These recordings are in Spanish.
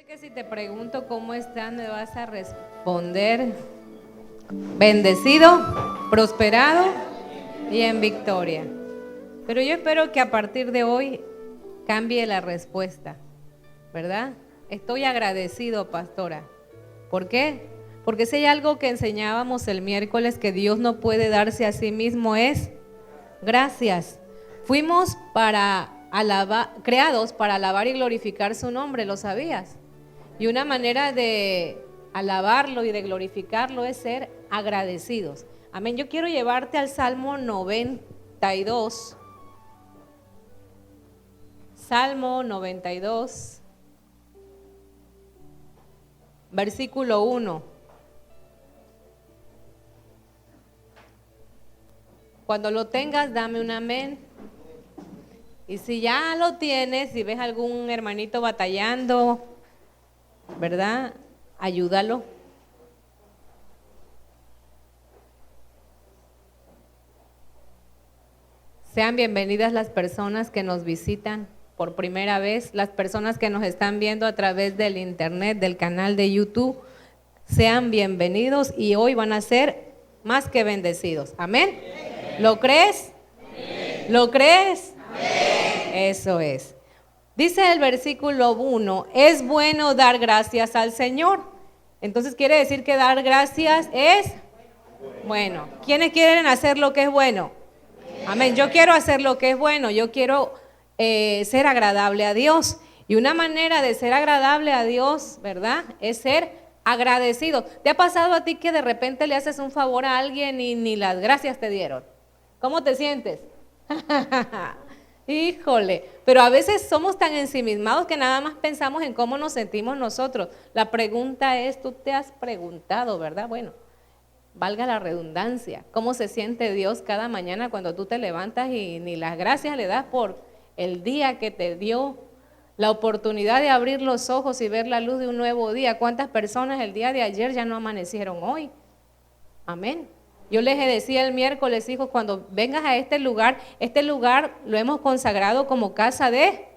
Que si te pregunto cómo estás, me vas a responder bendecido, prosperado y en victoria. Pero yo espero que a partir de hoy cambie la respuesta, ¿verdad? Estoy agradecido, pastora. ¿Por qué? Porque si hay algo que enseñábamos el miércoles que Dios no puede darse a sí mismo es gracias. Fuimos creados para alabar y glorificar su nombre, ¿lo sabías? Y una manera de alabarlo y de glorificarlo es ser agradecidos. Amén. Yo quiero llevarte al Salmo 92. Salmo 92, versículo 1. Cuando lo tengas, dame un amén. Y si ya lo tienes, si ves algún hermanito batallando, ¿verdad? Ayúdalo. Sean bienvenidas las personas que nos visitan por primera vez, las personas que nos están viendo a través del internet, del canal de YouTube. Sean bienvenidos y hoy van a ser más que bendecidos. Amén. ¿Lo crees? ¿Lo crees? Eso es. Dice el versículo 1, es bueno dar gracias al Señor. Entonces quiere decir que dar gracias es bueno. ¿Quiénes quieren hacer lo que es bueno? Amén. Yo quiero hacer lo que es bueno. Yo quiero ser agradable a Dios. Y una manera de ser agradable a Dios, ¿verdad? Es ser agradecido. ¿Te ha pasado a ti que de repente le haces un favor a alguien y ni las gracias te dieron? ¿Cómo te sientes? Híjole, pero a veces somos tan ensimismados que nada más pensamos en cómo nos sentimos nosotros. La pregunta es, tú te has preguntado, ¿verdad? Bueno, valga la redundancia, ¿cómo se siente Dios cada mañana cuando tú te levantas y ni las gracias le das por el día que te dio la oportunidad de abrir los ojos y ver la luz de un nuevo día? ¿Cuántas personas el día de ayer ya no amanecieron hoy? Amén. Yo les decía el miércoles, hijos, cuando vengas a este lugar lo hemos consagrado como casa de...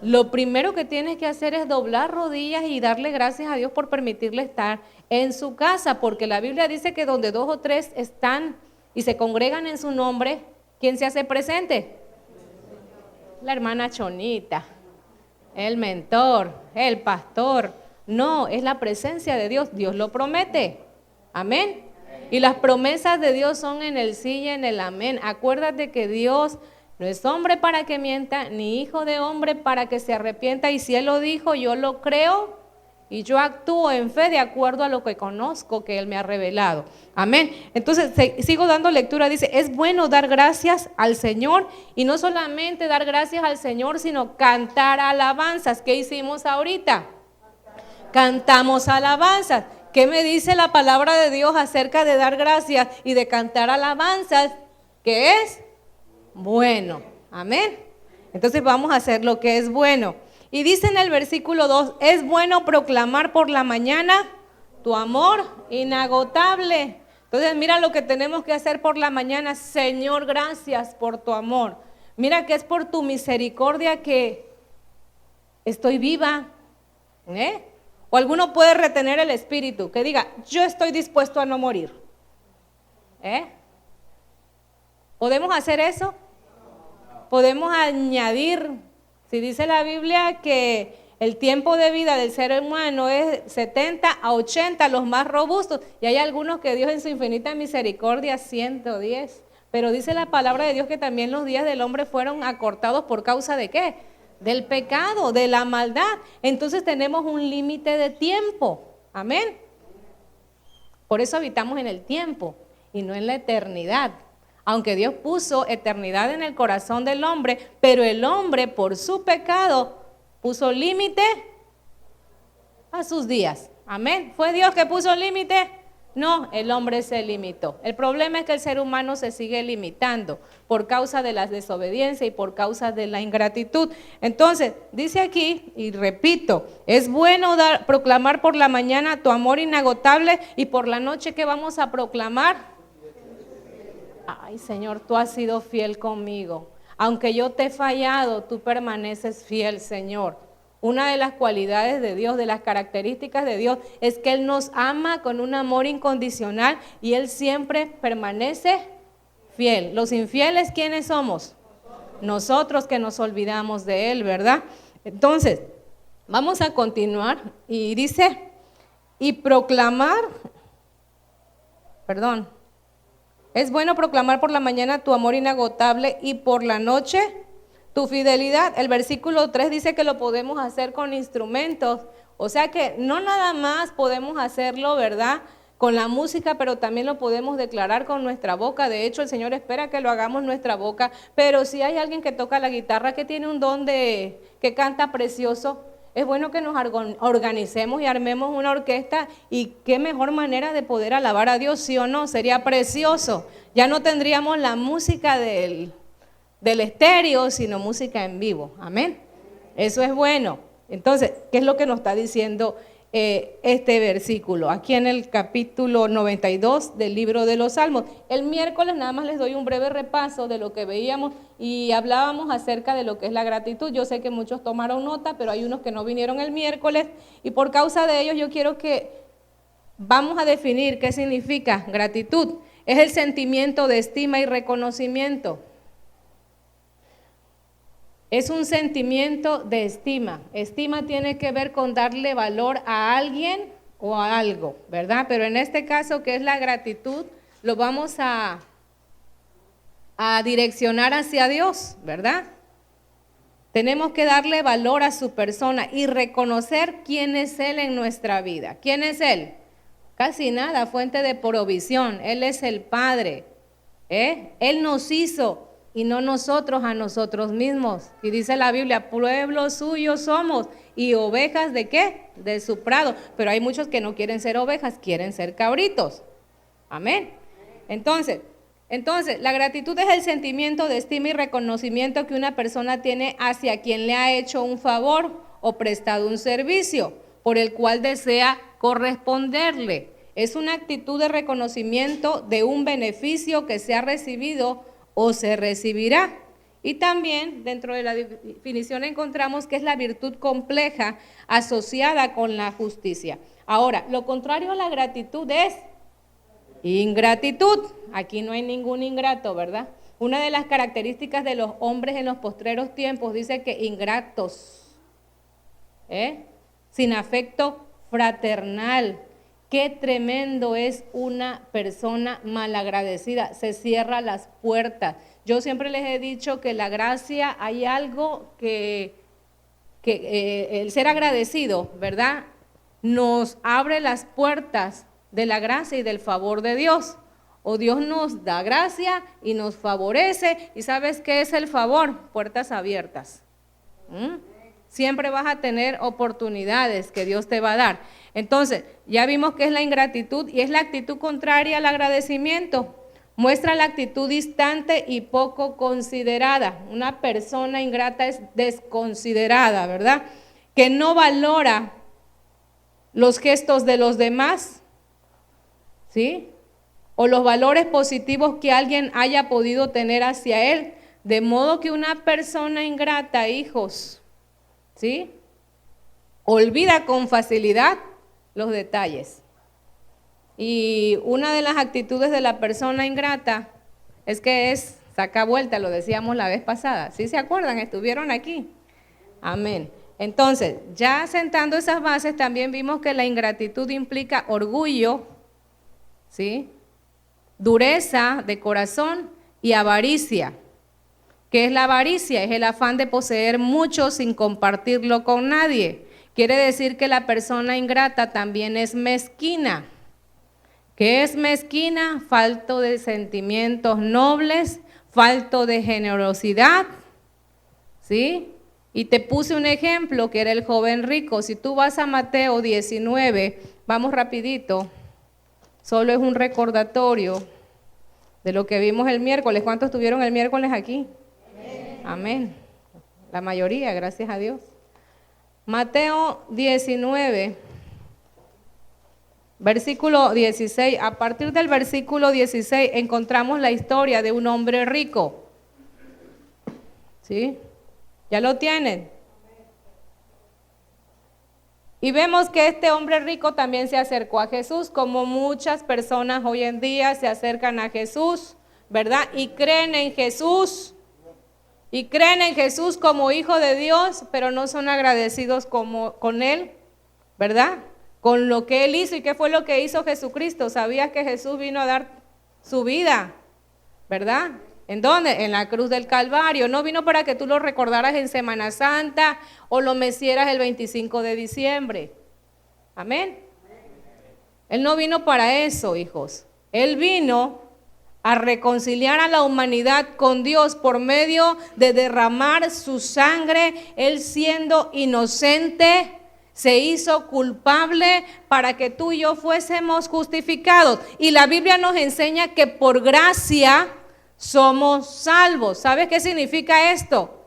Lo primero que tienes que hacer es doblar rodillas y darle gracias a Dios por permitirle estar en su casa, porque la Biblia dice que donde 2 o 3 están y se congregan en su nombre, ¿quién se hace presente? La hermana Chonita, el mentor, el pastor. No, es la presencia de Dios, Dios lo promete. Amén. Y las promesas de Dios son en el sí y en el amén. Acuérdate que Dios no es hombre para que mienta, ni hijo de hombre para que se arrepienta. Y si Él lo dijo, yo lo creo y yo actúo en fe de acuerdo a lo que conozco que Él me ha revelado. Amén. Entonces, sigo dando lectura. Dice, es bueno dar gracias al Señor. Y no solamente dar gracias al Señor, sino cantar alabanzas. ¿Qué hicimos ahorita? Cantamos alabanzas. ¿Qué me dice la palabra de Dios acerca de dar gracias y de cantar alabanzas? ¿Qué es? Bueno. Amén. Entonces vamos a hacer lo que es bueno. Y dice en el versículo 2, es bueno proclamar por la mañana tu amor inagotable. Entonces mira lo que tenemos que hacer por la mañana. Señor, gracias por tu amor. Mira que es por tu misericordia que estoy viva. O alguno puede retener el espíritu, que diga, yo estoy dispuesto a no morir. ¿Podemos hacer eso? Podemos añadir, si dice la Biblia que el tiempo de vida del ser humano es 70 a 80, los más robustos, y hay algunos que Dios en su infinita misericordia 110, pero dice la palabra de Dios que también los días del hombre fueron acortados por causa de ¿qué? Del pecado, de la maldad. Entonces tenemos un límite de tiempo. Amén. Por eso habitamos en el tiempo y no en la eternidad. Aunque Dios puso eternidad en el corazón del hombre, pero el hombre por su pecado puso límite a sus días. Amén. ¿Fue Dios que puso límite? No, el hombre se limitó. El problema es que el ser humano se sigue limitando por causa de la desobediencia y por causa de la ingratitud. Entonces, dice aquí, y repito, es bueno proclamar por la mañana tu amor inagotable y por la noche, ¿qué vamos a proclamar? Ay, Señor, tú has sido fiel conmigo. Aunque yo te he fallado, tú permaneces fiel, Señor. Una de las cualidades de Dios, de las características de Dios, es que Él nos ama con un amor incondicional y Él siempre permanece fiel. Los infieles, ¿quiénes somos? Nosotros que nos olvidamos de Él, ¿verdad? Entonces, vamos a continuar y dice, y proclamar, es bueno proclamar por la mañana tu amor inagotable y por la noche tu fidelidad. El versículo 3 dice que lo podemos hacer con instrumentos, o sea que no nada más podemos hacerlo, ¿verdad?, con la música, pero también lo podemos declarar con nuestra boca. De hecho, el Señor espera que lo hagamos nuestra boca, pero si hay alguien que toca la guitarra, que tiene un don que canta precioso, es bueno que nos organicemos y armemos una orquesta, y qué mejor manera de poder alabar a Dios, ¿sí o no? Sería precioso. Ya no tendríamos la música del estéreo, sino música en vivo. Amén. Eso es bueno. Entonces, ¿qué es lo que nos está diciendo este versículo? Aquí en el capítulo 92 del libro de los Salmos. El miércoles nada más les doy un breve repaso de lo que veíamos y hablábamos acerca de lo que es la gratitud. Yo sé que muchos tomaron nota, pero hay unos que no vinieron el miércoles, y por causa de ellos yo quiero que vamos a definir qué significa gratitud. Es el sentimiento de estima y reconocimiento. Es un sentimiento de estima. Estima tiene que ver con darle valor a alguien o a algo, ¿verdad? Pero en este caso, que es la gratitud, lo vamos a direccionar hacia Dios, ¿verdad? Tenemos que darle valor a su persona y reconocer quién es Él en nuestra vida. ¿Quién es Él? Casi nada, fuente de provisión. Él es el Padre. Él nos hizo y no nosotros a nosotros mismos. Y dice la Biblia, pueblo suyo somos y ovejas ¿de qué? De su prado. Pero hay muchos que no quieren ser ovejas, quieren ser cabritos. Amén. Entonces, la gratitud es el sentimiento de estima y reconocimiento que una persona tiene hacia quien le ha hecho un favor o prestado un servicio, por el cual desea corresponderle. Es una actitud de reconocimiento de un beneficio que se ha recibido o se recibirá. Y también dentro de la definición encontramos que es la virtud compleja asociada con la justicia. Ahora, lo contrario a la gratitud es ingratitud. Aquí no hay ningún ingrato, ¿verdad? Una de las características de los hombres en los postreros tiempos dice que ingratos, sin afecto fraternal. Qué tremendo es una persona malagradecida, se cierra las puertas. Yo siempre les he dicho que la gracia, hay algo que el ser agradecido, ¿verdad?, nos abre las puertas de la gracia y del favor de Dios. O Dios nos da gracia y nos favorece, y ¿sabes qué es el favor? Puertas abiertas. Siempre vas a tener oportunidades que Dios te va a dar. Entonces, ya vimos que es la ingratitud y es la actitud contraria al agradecimiento. Muestra la actitud distante y poco considerada. Una persona ingrata es desconsiderada, ¿verdad? Que no valora los gestos de los demás, ¿sí? O los valores positivos que alguien haya podido tener hacia él. De modo que una persona ingrata, hijos, ¿sí?, olvida con facilidad los detalles. Y una de las actitudes de la persona ingrata es que saca vuelta, lo decíamos la vez pasada. ¿Sí se acuerdan? Estuvieron aquí. Amén. Entonces, ya sentando esas bases, también vimos que la ingratitud implica orgullo, ¿sí?, dureza de corazón y avaricia. ¿Qué es la avaricia? Es el afán de poseer mucho sin compartirlo con nadie. Quiere decir que la persona ingrata también es mezquina. ¿Qué es mezquina? Falto de sentimientos nobles, falto de generosidad, ¿sí? Y te puse un ejemplo que era el joven rico. Si tú vas a Mateo 19, vamos rapidito, solo es un recordatorio de lo que vimos el miércoles. ¿Cuántos estuvieron el miércoles aquí? Amén. La mayoría, gracias a Dios. Mateo 19, versículo 16. A partir del versículo 16 encontramos la historia de un hombre rico. ¿Sí? ¿Ya lo tienen? Y vemos que este hombre rico también se acercó a Jesús, como muchas personas hoy en día se acercan a Jesús, ¿verdad? Y creen en Jesús. Y creen en Jesús como Hijo de Dios, pero no son agradecidos con Él, ¿verdad? Con lo que Él hizo. ¿Y qué fue lo que hizo Jesucristo? ¿Sabías que Jesús vino a dar su vida, ¿verdad? ¿En dónde? En la cruz del Calvario. No vino para que tú lo recordaras en Semana Santa o lo mecieras el 25 de diciembre. Amén. Él no vino para eso, hijos. Él vino a reconciliar a la humanidad con Dios por medio de derramar su sangre. Él, siendo inocente, se hizo culpable para que tú y yo fuésemos justificados. Y la Biblia nos enseña que por gracia somos salvos. ¿Sabes qué significa esto?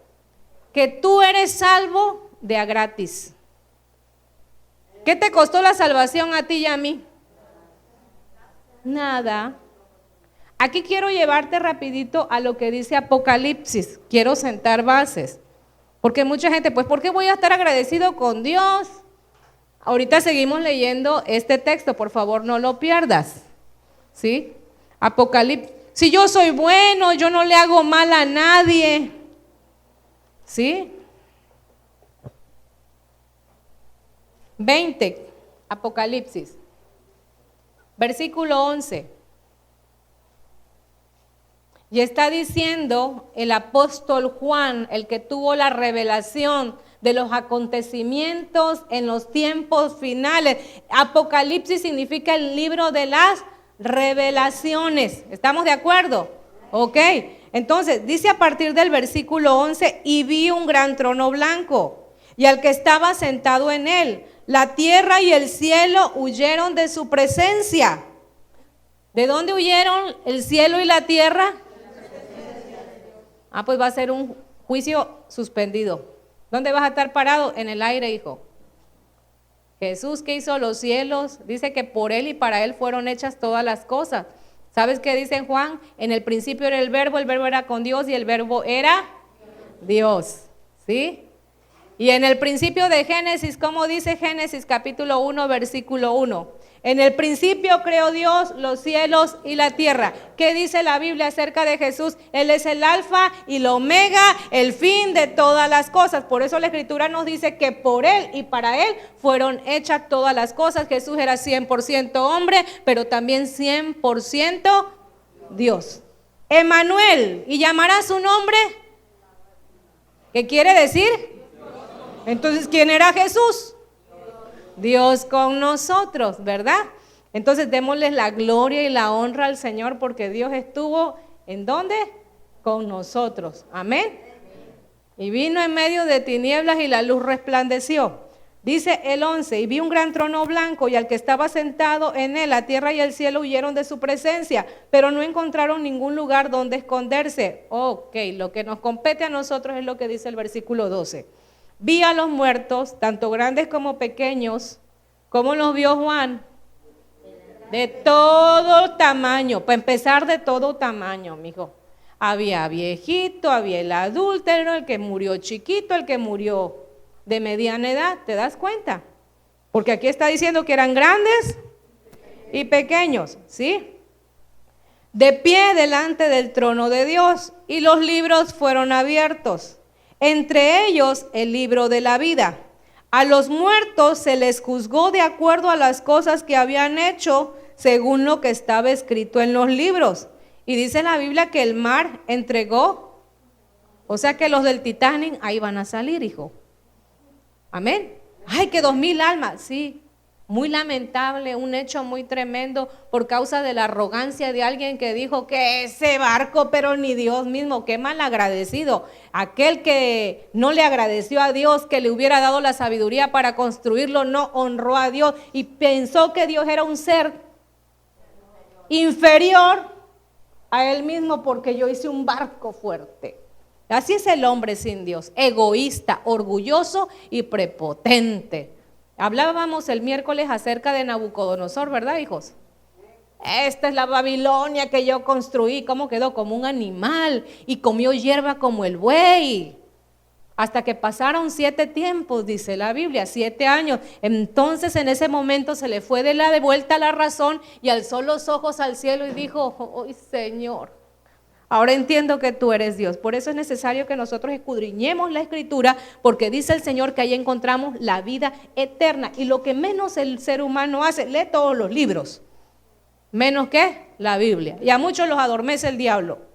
Que tú eres salvo de a gratis. ¿Qué te costó la salvación a ti y a mí? Nada. Aquí quiero llevarte rapidito a lo que dice Apocalipsis. Quiero sentar bases. Porque mucha gente, pues, ¿por qué voy a estar agradecido con Dios? Ahorita seguimos leyendo este texto, por favor, no lo pierdas. ¿Sí? Apocalipsis. Si yo soy bueno, yo no le hago mal a nadie. ¿Sí? 20, Apocalipsis, versículo 11. Y está diciendo el apóstol Juan, el que tuvo la revelación de los acontecimientos en los tiempos finales. Apocalipsis significa el libro de las revelaciones. ¿Estamos de acuerdo? Ok. Entonces, dice a partir del versículo 11, y vi un gran trono blanco, y al que estaba sentado en él. La tierra y el cielo huyeron de su presencia. ¿De dónde huyeron el cielo y la tierra? Pues va a ser un juicio suspendido. ¿Dónde vas a estar parado? En el aire, hijo. Jesús, que hizo los cielos, dice que por Él y para Él fueron hechas todas las cosas. ¿Sabes qué dice en Juan? En el principio era el verbo era con Dios y el verbo era Dios. ¿Sí? Y en el principio de Génesis, ¿cómo dice Génesis capítulo 1, versículo 1? En el principio creó Dios los cielos y la tierra. ¿Qué dice la Biblia acerca de Jesús? Él es el alfa y el omega, el fin de todas las cosas. Por eso la Escritura nos dice que por Él y para Él fueron hechas todas las cosas. Jesús era 100% hombre, pero también 100% Dios. Emmanuel, ¿y llamará su nombre? ¿Qué quiere decir? Entonces, ¿quién era Jesús? Dios con nosotros, ¿verdad? Entonces démosles la gloria y la honra al Señor porque Dios estuvo, ¿en dónde? Con nosotros, amén. Y vino en medio de tinieblas y la luz resplandeció. Dice el 11, y vi un gran trono blanco y al que estaba sentado en él, la tierra y el cielo huyeron de su presencia, pero no encontraron ningún lugar donde esconderse. Ok, lo que nos compete a nosotros es lo que dice el versículo 12. Vi a los muertos, tanto grandes como pequeños. ¿Cómo los vio Juan? De todo tamaño, para empezar de todo tamaño, mijo. Había viejito, había el adúltero, el que murió chiquito, el que murió de mediana edad, ¿te das cuenta? Porque aquí está diciendo que eran grandes y pequeños, ¿sí? De pie delante del trono de Dios, y los libros fueron abiertos. Entre ellos el libro de la vida. A los muertos se les juzgó de acuerdo a las cosas que habían hecho, según lo que estaba escrito en los libros. Y dice la Biblia que el mar entregó, o sea que los del Titanic ahí van a salir, hijo. Amén. Ay, que 2000 almas, sí. Muy lamentable, un hecho muy tremendo por causa de la arrogancia de alguien que dijo que ese barco, pero ni Dios mismo, qué mal agradecido. Aquel que no le agradeció a Dios que le hubiera dado la sabiduría para construirlo, no honró a Dios y pensó que Dios era un ser inferior a él mismo porque yo hice un barco fuerte. Así es el hombre sin Dios, egoísta, orgulloso y prepotente. Hablábamos el miércoles acerca de Nabucodonosor, ¿verdad, hijos? Esta es la Babilonia que yo construí. ¿Cómo quedó? Como un animal y comió hierba como el buey. Hasta que pasaron 7 tiempos, dice la Biblia, 7 años. Entonces en ese momento se le fue de vuelta la razón y alzó los ojos al cielo y dijo, oh Señor, ahora entiendo que tú eres Dios. Por eso es necesario que nosotros escudriñemos la Escritura, porque dice el Señor que ahí encontramos la vida eterna. Y lo que menos el ser humano hace, lee todos los libros, menos que la Biblia. Y a muchos los adormece el diablo.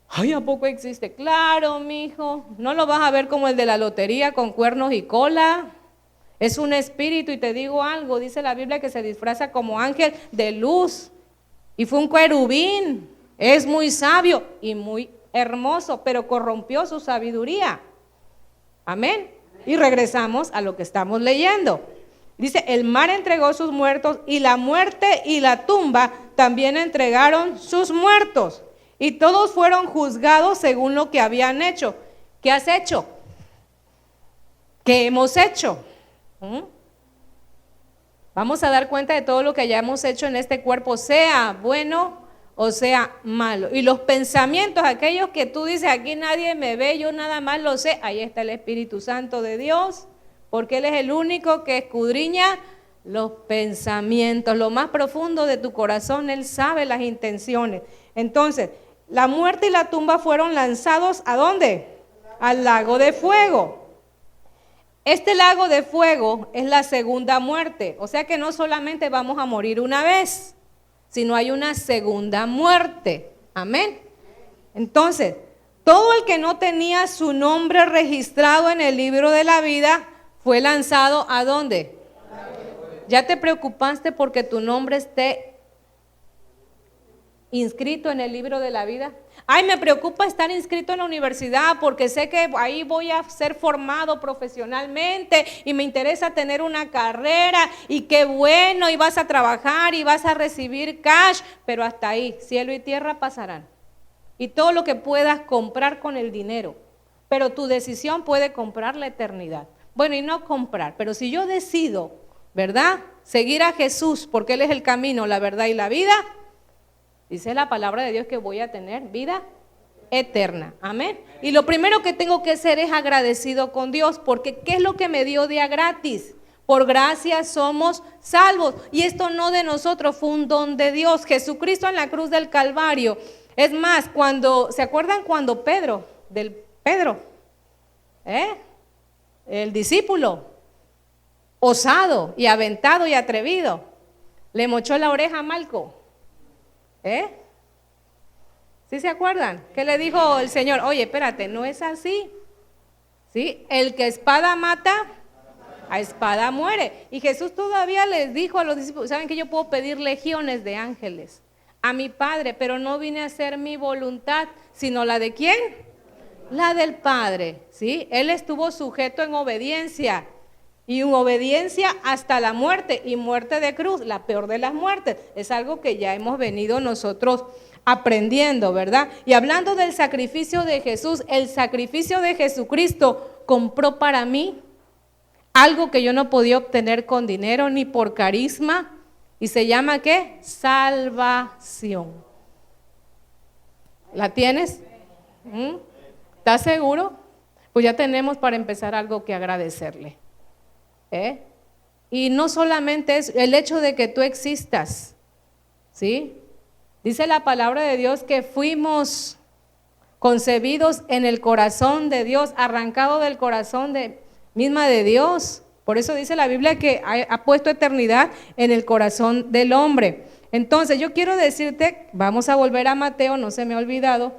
Ay, ¿a poco existe? Claro, mijo, no lo vas a ver como el de la lotería con cuernos y cola. Es un espíritu y te digo algo, dice la Biblia que se disfraza como ángel de luz y fue un querubín. Es muy sabio y muy hermoso, pero corrompió su sabiduría. Amén. Y regresamos a lo que estamos leyendo. Dice, el mar entregó sus muertos y la muerte y la tumba también entregaron sus muertos. Y todos fueron juzgados según lo que habían hecho. ¿Qué has hecho? ¿Qué hemos hecho? Vamos a dar cuenta de todo lo que hayamos hecho en este cuerpo, sea bueno o sea malo. Y los pensamientos, aquellos que tú dices, aquí nadie me ve, yo nada más lo sé, ahí está el Espíritu Santo de Dios, porque Él es el único que escudriña los pensamientos, lo más profundo de tu corazón, Él sabe las intenciones. Entonces, la muerte y la tumba fueron lanzados ¿a dónde? Al lago de fuego. Este lago de fuego es la segunda muerte, o sea que no solamente vamos a morir una vez, sino hay una segunda muerte. Amén. Entonces, todo el que no tenía su nombre registrado en el libro de la vida fue lanzado ¿a dónde? ¿Ya te preocupaste porque tu nombre esté inscrito en el libro de la vida? Ay, me preocupa estar inscrito en la universidad porque sé que ahí voy a ser formado profesionalmente y me interesa tener una carrera y qué bueno, y vas a trabajar y vas a recibir cash, pero hasta ahí, cielo y tierra pasarán. Y todo lo que puedas comprar con el dinero, pero tu decisión puede comprar la eternidad. Bueno, y no comprar, pero si yo decido, ¿verdad? Seguir a Jesús porque Él es el camino, la verdad y la vida, dice la palabra de Dios que voy a tener vida eterna. Amén. Y lo primero que tengo que ser es agradecido con Dios, porque ¿qué es lo que me dio de a gratis? Por gracia somos salvos. Y esto no de nosotros, fue un don de Dios. Jesucristo en la cruz del Calvario. Es más, ¿se acuerdan cuando Pedro, el discípulo, osado y aventado y atrevido, le mochó la oreja a Malco? ¿Sí se acuerdan? ¿Qué le dijo el Señor? Oye, espérate, no es así. ¿Sí? El que espada mata, a espada muere. Y Jesús todavía les dijo a los discípulos, ¿saben que yo puedo pedir legiones de ángeles a mi Padre, pero no vine a hacer mi voluntad, sino la de ¿quién? La del Padre. ¿Sí? Él estuvo sujeto en obediencia. Y en obediencia hasta la muerte, y muerte de cruz, la peor de las muertes. Es algo que ya hemos venido nosotros aprendiendo, ¿verdad? Y hablando del sacrificio de Jesús, el sacrificio de Jesucristo compró para mí algo que yo no podía obtener con dinero ni por carisma, y se llama ¿qué? Salvación. ¿La tienes? ¿Estás seguro? Pues ya tenemos para empezar algo que agradecerle. Y no solamente es el hecho de que tú existas, ¿sí? Dice la palabra de Dios que fuimos concebidos en el corazón de Dios, arrancado del corazón misma de Dios. Por eso dice la Biblia que ha puesto eternidad en el corazón del hombre. Entonces yo quiero decirte, vamos a volver a Mateo, no se me ha olvidado,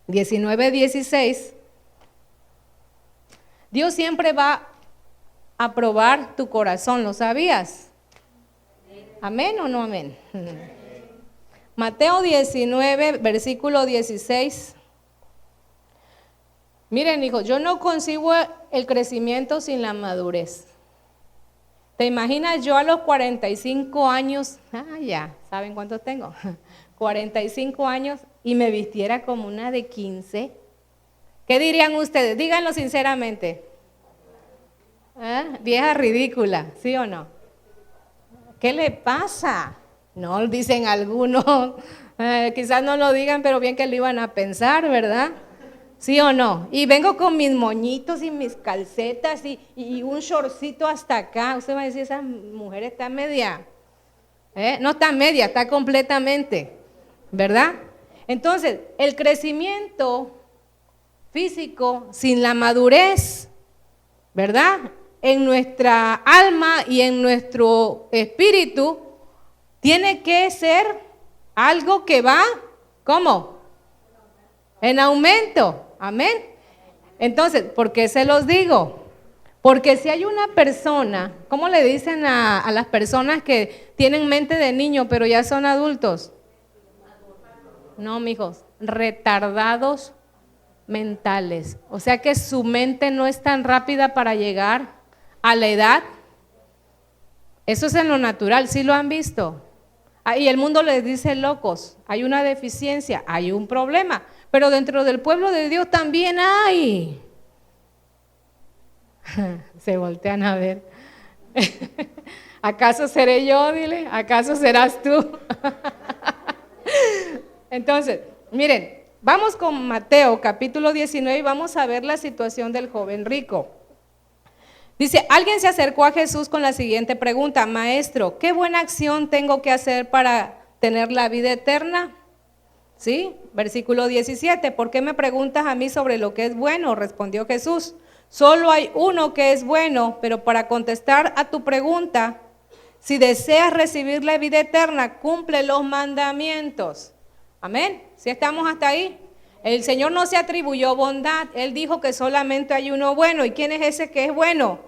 19:16. Dios siempre va a probar tu corazón, ¿lo sabías? ¿Amén o no amén? Mateo 19, versículo 16. Miren, hijos, yo no concibo el crecimiento sin la madurez. ¿Te imaginas yo a los 45 años? Ya, ¿saben cuántos tengo? 45 años y me vistiera como una de 15. ¿Qué dirían ustedes? Díganlo sinceramente. Vieja ridícula, ¿sí o no? ¿Qué le pasa? No, dicen algunos, quizás no lo digan, pero bien que lo iban a pensar, ¿verdad? ¿Sí o no? Y vengo con mis moñitos y mis calcetas y un shortcito hasta acá. Usted va a decir, esa mujer está media. No está media, está completamente. ¿Verdad? Entonces, el crecimiento físico sin la madurez, ¿verdad? En nuestra alma y en nuestro espíritu, tiene que ser algo que va, ¿cómo? En aumento. Amén. Entonces, ¿por qué se los digo? Porque si hay una persona, ¿cómo le dicen a las personas que tienen mente de niño pero ya son adultos? No, mijos, retardados mentales. O sea que su mente no es tan rápida para llegar a la edad. Eso es en lo natural, ¿sí lo han visto? Y el mundo les dice locos, hay una deficiencia, hay un problema. Pero dentro del pueblo de Dios también hay. Se voltean a ver. ¿Acaso seré yo? Dile, ¿acaso serás tú? Entonces, miren, vamos con Mateo capítulo 19 y vamos a ver la situación del joven rico. Dice, alguien se acercó a Jesús con la siguiente pregunta: Maestro, ¿qué buena acción tengo que hacer para tener la vida eterna? ¿Sí? Versículo 17, ¿por qué me preguntas a mí sobre lo que es bueno? Respondió Jesús, solo hay uno que es bueno, pero para contestar a tu pregunta, si deseas recibir la vida eterna, cumple los mandamientos. Amén, ¿sí estamos hasta ahí? El Señor no se atribuyó bondad, Él dijo que solamente hay uno bueno. ¿Y quién es ese que es bueno?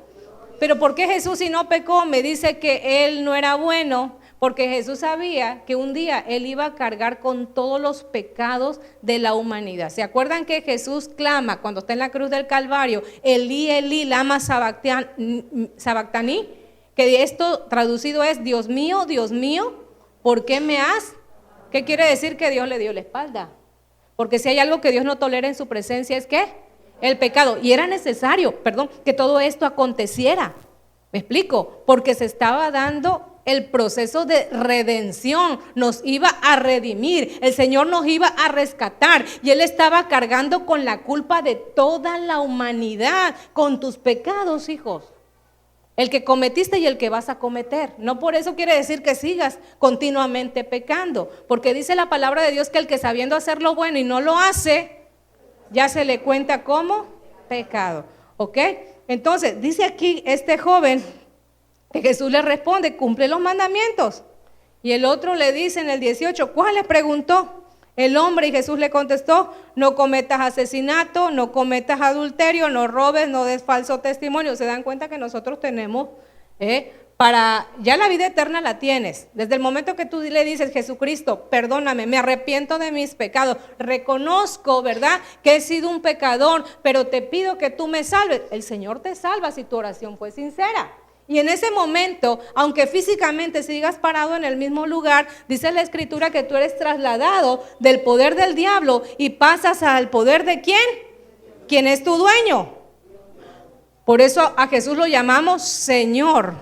Pero ¿por qué Jesús, si no pecó, me dice que Él no era bueno? Porque Jesús sabía que un día Él iba a cargar con todos los pecados de la humanidad. ¿Se acuerdan que Jesús clama cuando está en la cruz del Calvario? Elí, Elí, lama sabactani, que esto traducido es, Dios mío, ¿por qué me has? ¿Qué quiere decir? Que Dios le dio la espalda. Porque si hay algo que Dios no tolera en su presencia, ¿es qué? El pecado. Y era necesario, que todo esto aconteciera. ¿Me explico? Porque se estaba dando el proceso de redención, nos iba a redimir, el Señor nos iba a rescatar y Él estaba cargando con la culpa de toda la humanidad, con tus pecados, hijos, el que cometiste y el que vas a cometer. No por eso quiere decir que sigas continuamente pecando, porque dice la palabra de Dios que el que sabiendo hacer lo bueno y no lo hace, ya se le cuenta como pecado, ¿ok? Entonces, dice aquí este joven, que Jesús le responde, cumple los mandamientos. Y el otro le dice en el 18, ¿cuál le preguntó? El hombre, y Jesús le contestó, no cometas asesinato, no cometas adulterio, no robes, no des falso testimonio. Se dan cuenta que nosotros tenemos, ya la vida eterna la tienes. Desde el momento que tú le dices, Jesucristo, perdóname, me arrepiento de mis pecados, reconozco, ¿verdad?, que he sido un pecador, pero te pido que tú me salves. El Señor te salva si tu oración fue sincera. Y en ese momento, aunque físicamente sigas parado en el mismo lugar, dice la Escritura que tú eres trasladado del poder del diablo y pasas al poder de ¿quién? ¿Quién es tu dueño? Por eso a Jesús lo llamamos Señor.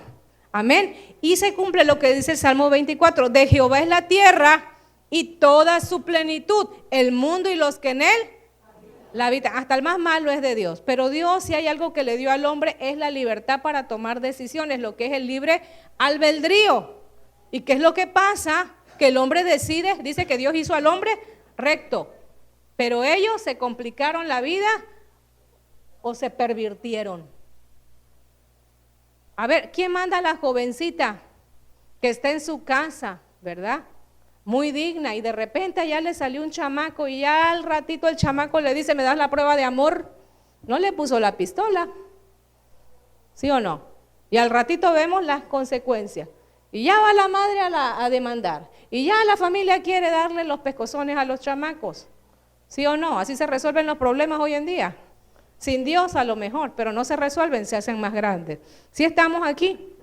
Amén. Y se cumple lo que dice el Salmo 24, de Jehová es la tierra y toda su plenitud, el mundo y los que en él la vida, hasta el más malo es de Dios, pero Dios, si hay algo que le dio al hombre, es la libertad para tomar decisiones, lo que es el libre albedrío. ¿Y qué es lo que pasa? Que el hombre decide, dice que Dios hizo al hombre recto, pero ellos se complicaron la vida o se pervirtieron. A ver, ¿quién manda a la jovencita que está en su casa, verdad? Muy digna, y de repente allá le salió un chamaco y ya al ratito el chamaco le dice, ¿me das la prueba de amor? No le puso la pistola, ¿sí o no? Y al ratito vemos las consecuencias. Y ya va la madre a demandar. Y ya la familia quiere darle los pescozones a los chamacos, ¿sí o no? Así se resuelven los problemas hoy en día. Sin Dios a lo mejor, pero no se resuelven, se hacen más grandes. ¿Sí estamos aquí?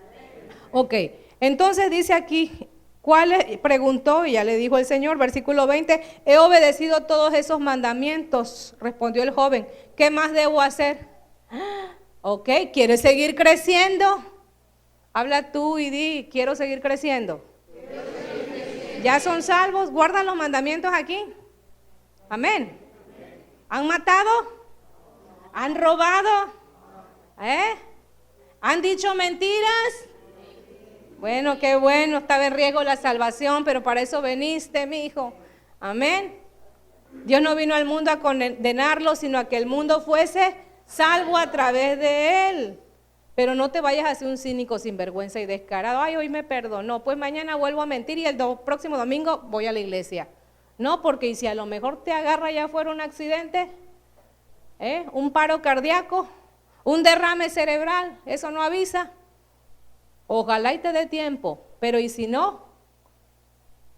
Ok, entonces dice aquí, ¿cuál preguntó? Y ya le dijo el Señor, versículo 20, he obedecido todos esos mandamientos, respondió el joven, ¿qué más debo hacer? Ok, ¿quieres seguir creciendo? Habla tú y di, quiero seguir creciendo. ¿Ya son salvos? ¿Guardan los mandamientos aquí? Amén. ¿Han matado? ¿Han robado? ¿Han dicho mentiras? Bueno, qué bueno, estaba en riesgo la salvación, pero para eso veniste, mi hijo. Amén. Dios no vino al mundo a condenarlo, sino a que el mundo fuese salvo a través de él. Pero no te vayas a ser un cínico sinvergüenza y descarado. Ay, hoy me perdonó, pues mañana vuelvo a mentir y el próximo domingo voy a la iglesia. No, porque y si a lo mejor te agarra ya fuera un accidente, un paro cardíaco, un derrame cerebral, eso no avisa. Ojalá y te dé tiempo, pero y si no,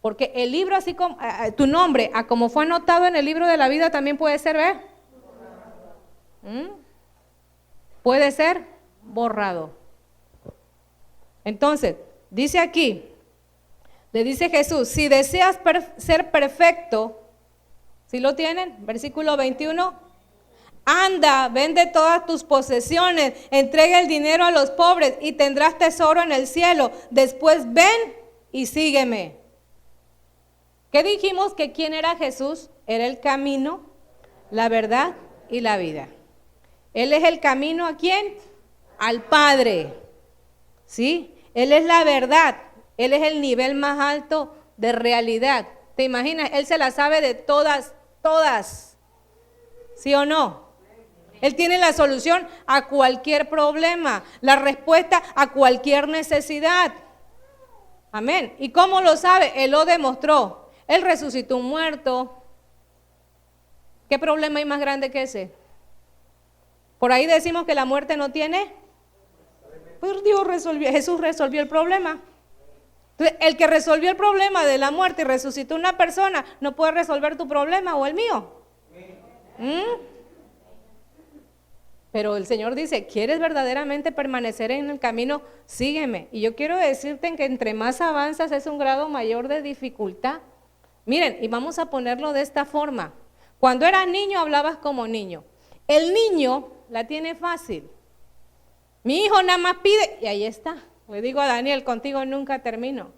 porque el libro así como, tu nombre, a como fue anotado en el libro de la vida también puede ser, ¿ver? Puede ser borrado. Entonces, dice aquí, le dice Jesús, si deseas ser perfecto, ¿sí lo tienen? Versículo 21. Anda, vende todas tus posesiones, entrega el dinero a los pobres y tendrás tesoro en el cielo. Después ven y sígueme. ¿Qué dijimos? Que quién era Jesús? Era el camino, la verdad y la vida. Él es el camino ¿a quién? Al Padre. ¿Sí? Él es la verdad. Él es el nivel más alto de realidad. ¿Te imaginas? Él se la sabe de todas. ¿Sí o no? Él tiene la solución a cualquier problema, la respuesta a cualquier necesidad. Amén. ¿Y cómo lo sabe? Él lo demostró. Él resucitó un muerto. ¿Qué problema hay más grande que ese? Por ahí decimos que la muerte no tiene. Pues Jesús resolvió el problema. Entonces, el que resolvió el problema de la muerte y resucitó una persona, no puede resolver tu problema o el mío. Pero el Señor dice, ¿quieres verdaderamente permanecer en el camino? Sígueme. Y yo quiero decirte que entre más avanzas es un grado mayor de dificultad. Miren, y vamos a ponerlo de esta forma. Cuando eras niño hablabas como niño. El niño la tiene fácil. Mi hijo nada más pide y ahí está. Le digo a Daniel, contigo nunca termino.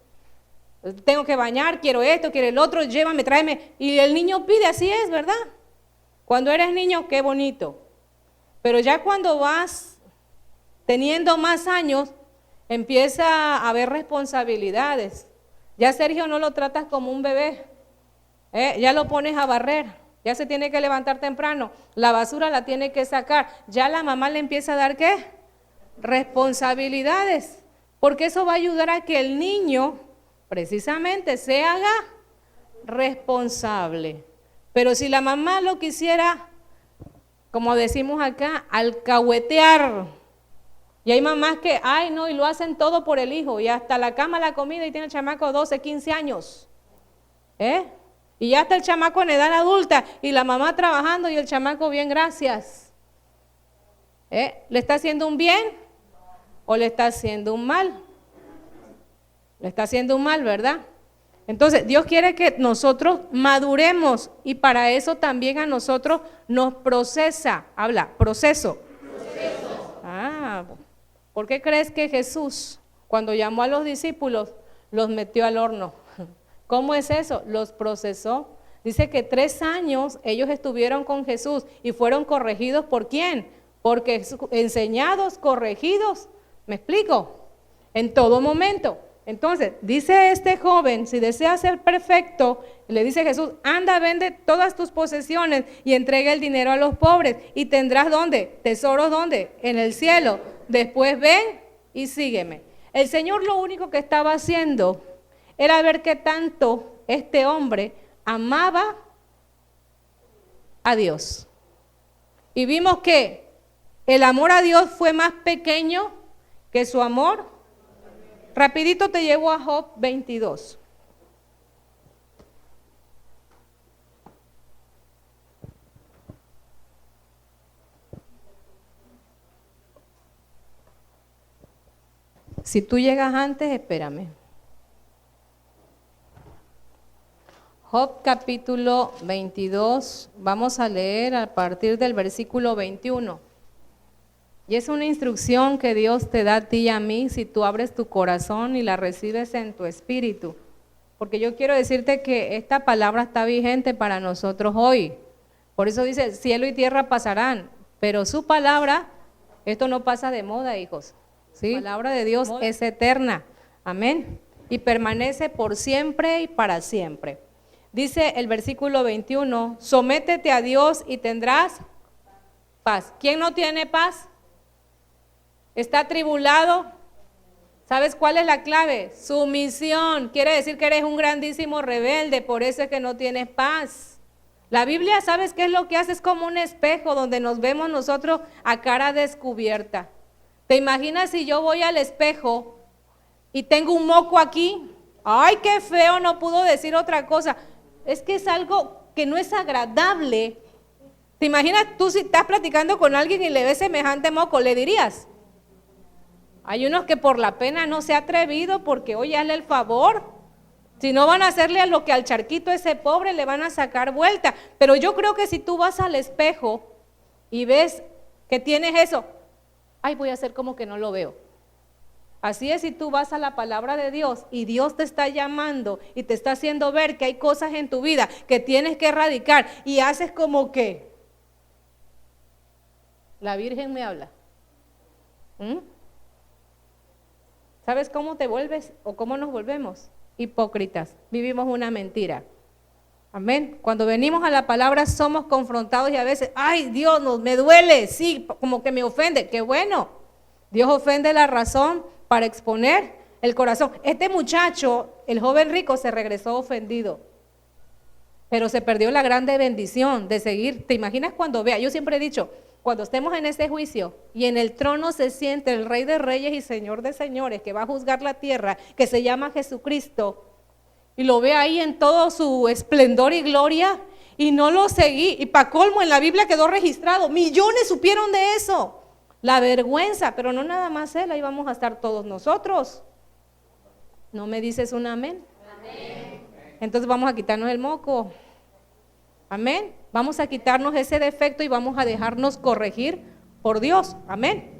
Tengo que bañar, quiero esto, quiero el otro, llévame, tráeme. Y el niño pide, así es, ¿verdad? Cuando eres niño, qué bonito. Pero ya cuando vas teniendo más años, empieza a haber responsabilidades. Ya Sergio no lo tratas como un bebé, ya lo pones a barrer, ya se tiene que levantar temprano, la basura la tiene que sacar, ya la mamá le empieza a dar ¿qué? Responsabilidades, porque eso va a ayudar a que el niño precisamente se haga responsable. Pero si la mamá lo quisiera, como decimos acá, alcahuetear. Y hay mamás que, ay no, y lo hacen todo por el hijo, y hasta la cama, la comida, y tiene el chamaco 12, 15 años. Y ya está el chamaco en edad adulta, y la mamá trabajando, y el chamaco bien, gracias. ¿Le está haciendo un bien o le está haciendo un mal? Le está haciendo un mal, ¿verdad? Entonces, Dios quiere que nosotros maduremos y para eso también a nosotros nos procesa. Habla, proceso. ¿Por qué crees que Jesús, cuando llamó a los discípulos, los metió al horno? ¿Cómo es eso? Los procesó. Dice que 3 años ellos estuvieron con Jesús y fueron corregidos. ¿Por quién? Porque enseñados, corregidos. ¿Me explico? En todo momento. Entonces, dice este joven, si desea ser perfecto, le dice Jesús, anda, vende todas tus posesiones y entrega el dinero a los pobres y tendrás ¿dónde? Tesoros ¿dónde? En el cielo. Después ven y sígueme. El Señor lo único que estaba haciendo era ver qué tanto este hombre amaba a Dios. Y vimos que el amor a Dios fue más pequeño que su amor. Rapidito te llevo a Job 22. Si tú llegas antes, espérame. Job capítulo 22, vamos a leer a partir del versículo 21. Y es una instrucción que Dios te da a ti y a mí si tú abres tu corazón y la recibes en tu espíritu. Porque yo quiero decirte que esta palabra está vigente para nosotros hoy. Por eso dice, cielo y tierra pasarán, pero su palabra, esto no pasa de moda, hijos. ¿Sí? La palabra de Dios es eterna. Amén. Y permanece por siempre y para siempre. Dice el versículo 21, sométete a Dios y tendrás paz. ¿Quién no tiene paz? ¿Está atribulado? ¿Sabes cuál es la clave? Sumisión. Quiere decir que eres un grandísimo rebelde, por eso es que no tienes paz. La Biblia, ¿sabes qué es lo que hace? Es como un espejo donde nos vemos nosotros a cara descubierta. ¿Te imaginas si yo voy al espejo y tengo un moco aquí? ¡Ay, qué feo! No pudo decir otra cosa. Es que es algo que no es agradable. ¿Te imaginas tú si estás platicando con alguien y le ves semejante moco? ¿Le dirías? Hay unos que por la pena no se ha atrevido porque, oye, hazle el favor. Si no van a hacerle a lo que al charquito ese pobre le van a sacar vuelta. Pero yo creo que si tú vas al espejo y ves que tienes eso, ay, voy a hacer como que no lo veo. Así es si tú vas a la palabra de Dios y Dios te está llamando y te está haciendo ver que hay cosas en tu vida que tienes que erradicar y haces como que la Virgen me habla. ¿Sabes cómo te vuelves o cómo nos volvemos? Hipócritas, vivimos una mentira. Amén. Cuando venimos a la palabra somos confrontados y a veces, ay Dios, me duele, sí, como que me ofende. Qué bueno, Dios ofende la razón para exponer el corazón. Este muchacho, el joven rico, se regresó ofendido, pero se perdió la grande bendición de seguir. ¿Te imaginas cuando vea? Yo siempre he dicho, cuando estemos en ese juicio y en el trono se siente el Rey de Reyes y Señor de Señores que va a juzgar la tierra, que se llama Jesucristo, y lo ve ahí en todo su esplendor y gloria, y no lo seguí, y para colmo en la Biblia quedó registrado, millones supieron de eso, la vergüenza, pero no nada más él, ahí vamos a estar todos nosotros. ¿No me dices un amén? Amén. Entonces vamos a quitarnos el moco. Amén. Vamos a quitarnos ese defecto y vamos a dejarnos corregir por Dios. Amén.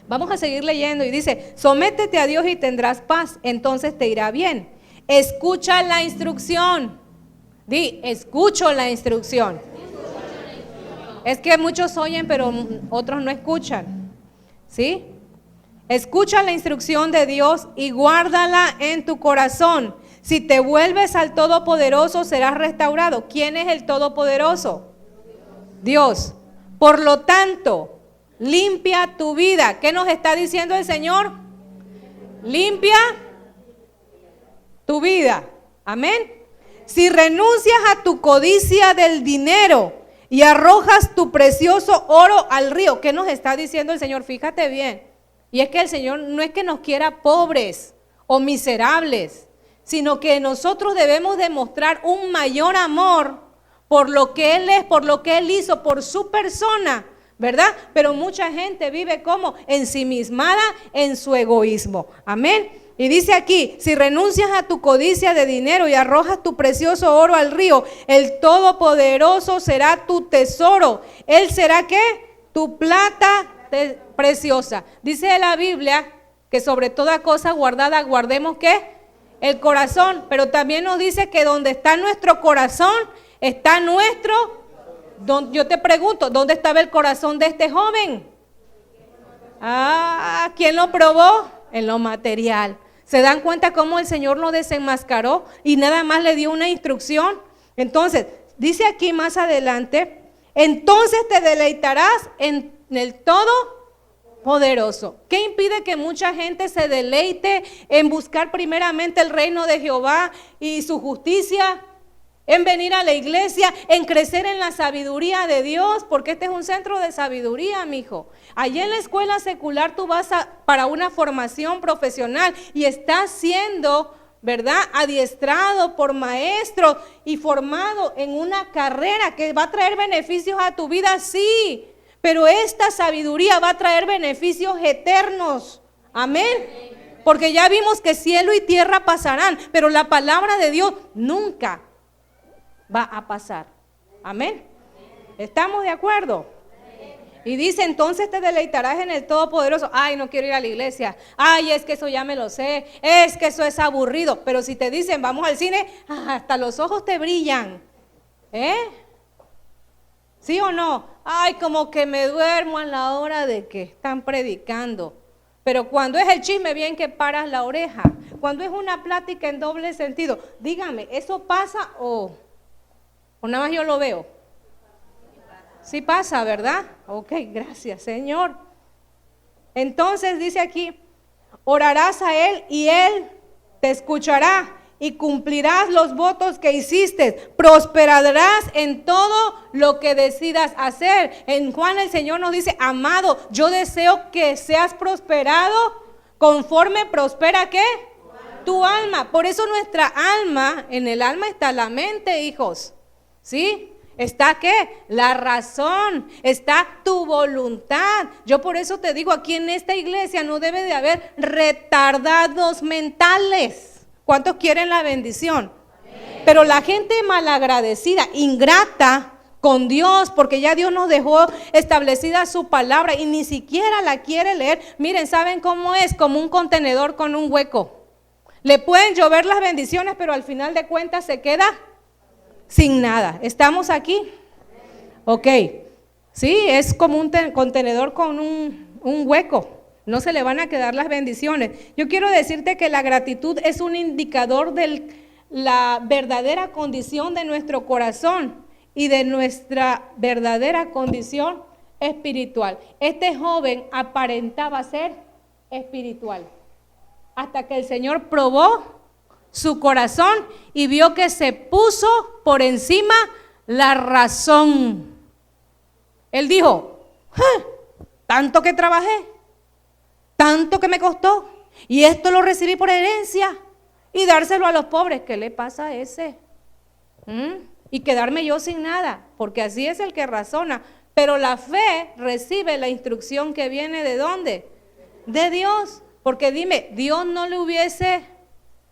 Vamos a seguir leyendo y dice, sométete a Dios y tendrás paz, entonces te irá bien. Escucha la instrucción. Di, escucho la instrucción. Es que muchos oyen, pero otros no escuchan. ¿Sí? Escucha la instrucción de Dios y guárdala en tu corazón. Si te vuelves al Todopoderoso, serás restaurado. ¿Quién es el Todopoderoso? Dios. Por lo tanto, limpia tu vida. ¿Qué nos está diciendo el Señor? Limpia tu vida. Amén. Si renuncias a tu codicia del dinero y arrojas tu precioso oro al río, ¿qué nos está diciendo el Señor? Fíjate bien. Y es que el Señor no es que nos quiera pobres o miserables, sino que nosotros debemos demostrar un mayor amor por lo que Él es, por lo que Él hizo, por su persona, ¿verdad? Pero mucha gente vive como ensimismada en su egoísmo. Amén. Y dice aquí, si renuncias a tu codicia de dinero y arrojas tu precioso oro al río, el Todopoderoso será tu tesoro. Él será, ¿qué? Tu plata preciosa. Dice la Biblia que sobre toda cosa guardada guardemos, ¿qué? El corazón, pero también nos dice que donde está nuestro corazón, está nuestro. Yo te pregunto, ¿dónde estaba el corazón de este joven? ¿Quién lo probó? En lo material. ¿Se dan cuenta cómo el Señor lo desenmascaró y nada más le dio una instrucción? Entonces, dice aquí más adelante, entonces te deleitarás en el Todopoderoso. ¿Qué impide que mucha gente se deleite en buscar primeramente el reino de Jehová y su justicia? En venir a la iglesia, en crecer en la sabiduría de Dios, porque este es un centro de sabiduría, mijo. Allí en la escuela secular tú vas para una formación profesional y estás siendo, ¿verdad?, adiestrado por maestros y formado en una carrera que va a traer beneficios a tu vida, sí, pero esta sabiduría va a traer beneficios eternos. Amén. Porque ya vimos que cielo y tierra pasarán, pero la palabra de Dios nunca va a pasar. Amén. ¿Estamos de acuerdo? Y dice, entonces te deleitarás en el Todopoderoso. Ay, no quiero ir a la iglesia. Ay, es que eso ya me lo sé. Es que eso es aburrido. Pero si te dicen, vamos al cine, hasta los ojos te brillan. ¿Sí o no? Ay, como que me duermo a la hora de que están predicando. Pero cuando es el chisme, bien que paras la oreja. Cuando es una plática en doble sentido, dígame, ¿eso pasa o nada más yo lo veo? Sí pasa, ¿verdad? Ok, gracias, Señor. Entonces dice aquí, orarás a Él y Él te escuchará y cumplirás los votos que hiciste. Prosperarás en todo lo que decidas hacer. En Juan el Señor nos dice, amado, yo deseo que seas prosperado conforme prospera, ¿qué? Tu alma. Por eso nuestra alma, en el alma está la mente, hijos. ¿Sí? ¿Está qué? La razón, está tu voluntad. Yo por eso te digo, aquí en esta iglesia no debe de haber retardados mentales. ¿Cuántos quieren la bendición? Amén. Pero la gente malagradecida, ingrata con Dios, porque ya Dios nos dejó establecida su palabra y ni siquiera la quiere leer. Miren, ¿saben cómo es? Como un contenedor con un hueco. Le pueden llover las bendiciones, pero al final de cuentas se queda sin nada. ¿Estamos aquí? Ok. Sí, es como un contenedor con un hueco. No se le van a quedar las bendiciones. Yo quiero decirte que la gratitud es un indicador de la verdadera condición de nuestro corazón y de nuestra verdadera condición espiritual. Este joven aparentaba ser espiritual hasta que el Señor probó su corazón y vio que se puso por encima la razón. Él dijo, tanto que trabajé, tanto que me costó, y esto lo recibí por herencia, y dárselo a los pobres. ¿Qué le pasa a ese? Y quedarme yo sin nada, porque así es el que razona. Pero la fe recibe la instrucción que viene ¿de dónde? De Dios. Porque dime, ¿Dios no le hubiese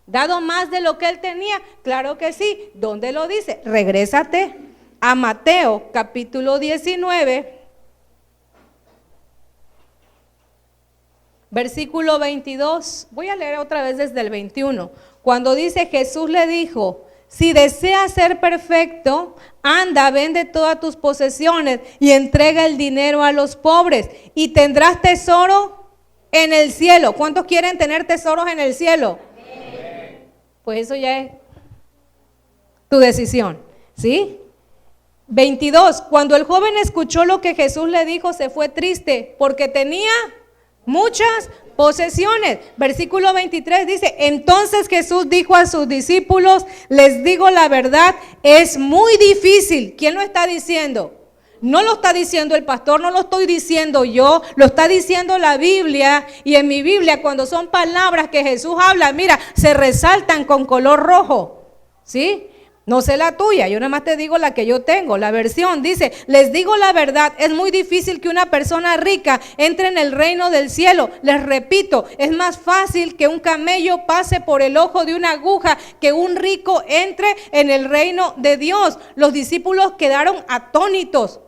dado más de lo que él tenía? Claro que sí. ¿Dónde lo dice? Regrésate a Mateo capítulo 19, versículo 22. Voy a leer otra vez desde el 21. Cuando dice, Jesús le dijo, si deseas ser perfecto, anda, vende todas tus posesiones y entrega el dinero a los pobres y tendrás tesoro en el cielo. ¿Cuántos quieren tener tesoros en el cielo? Pues eso ya es tu decisión, ¿sí? 22, cuando el joven escuchó lo que Jesús le dijo, se fue triste porque tenía muchas posesiones. Versículo 23 dice, entonces Jesús dijo a sus discípulos, les digo la verdad, es muy difícil. ¿Quién lo está diciendo? No lo está diciendo el pastor, no lo estoy diciendo yo, lo está diciendo la Biblia. Y en mi Biblia, cuando son palabras que Jesús habla, mira, se resaltan con color rojo, ¿sí? No sé la tuya, yo nada más te digo la que yo tengo. La versión dice, les digo la verdad, es muy difícil que una persona rica entre en el reino del cielo. Les repito, es más fácil que un camello pase por el ojo de una aguja que un rico entre en el reino de Dios. Los discípulos quedaron atónitos.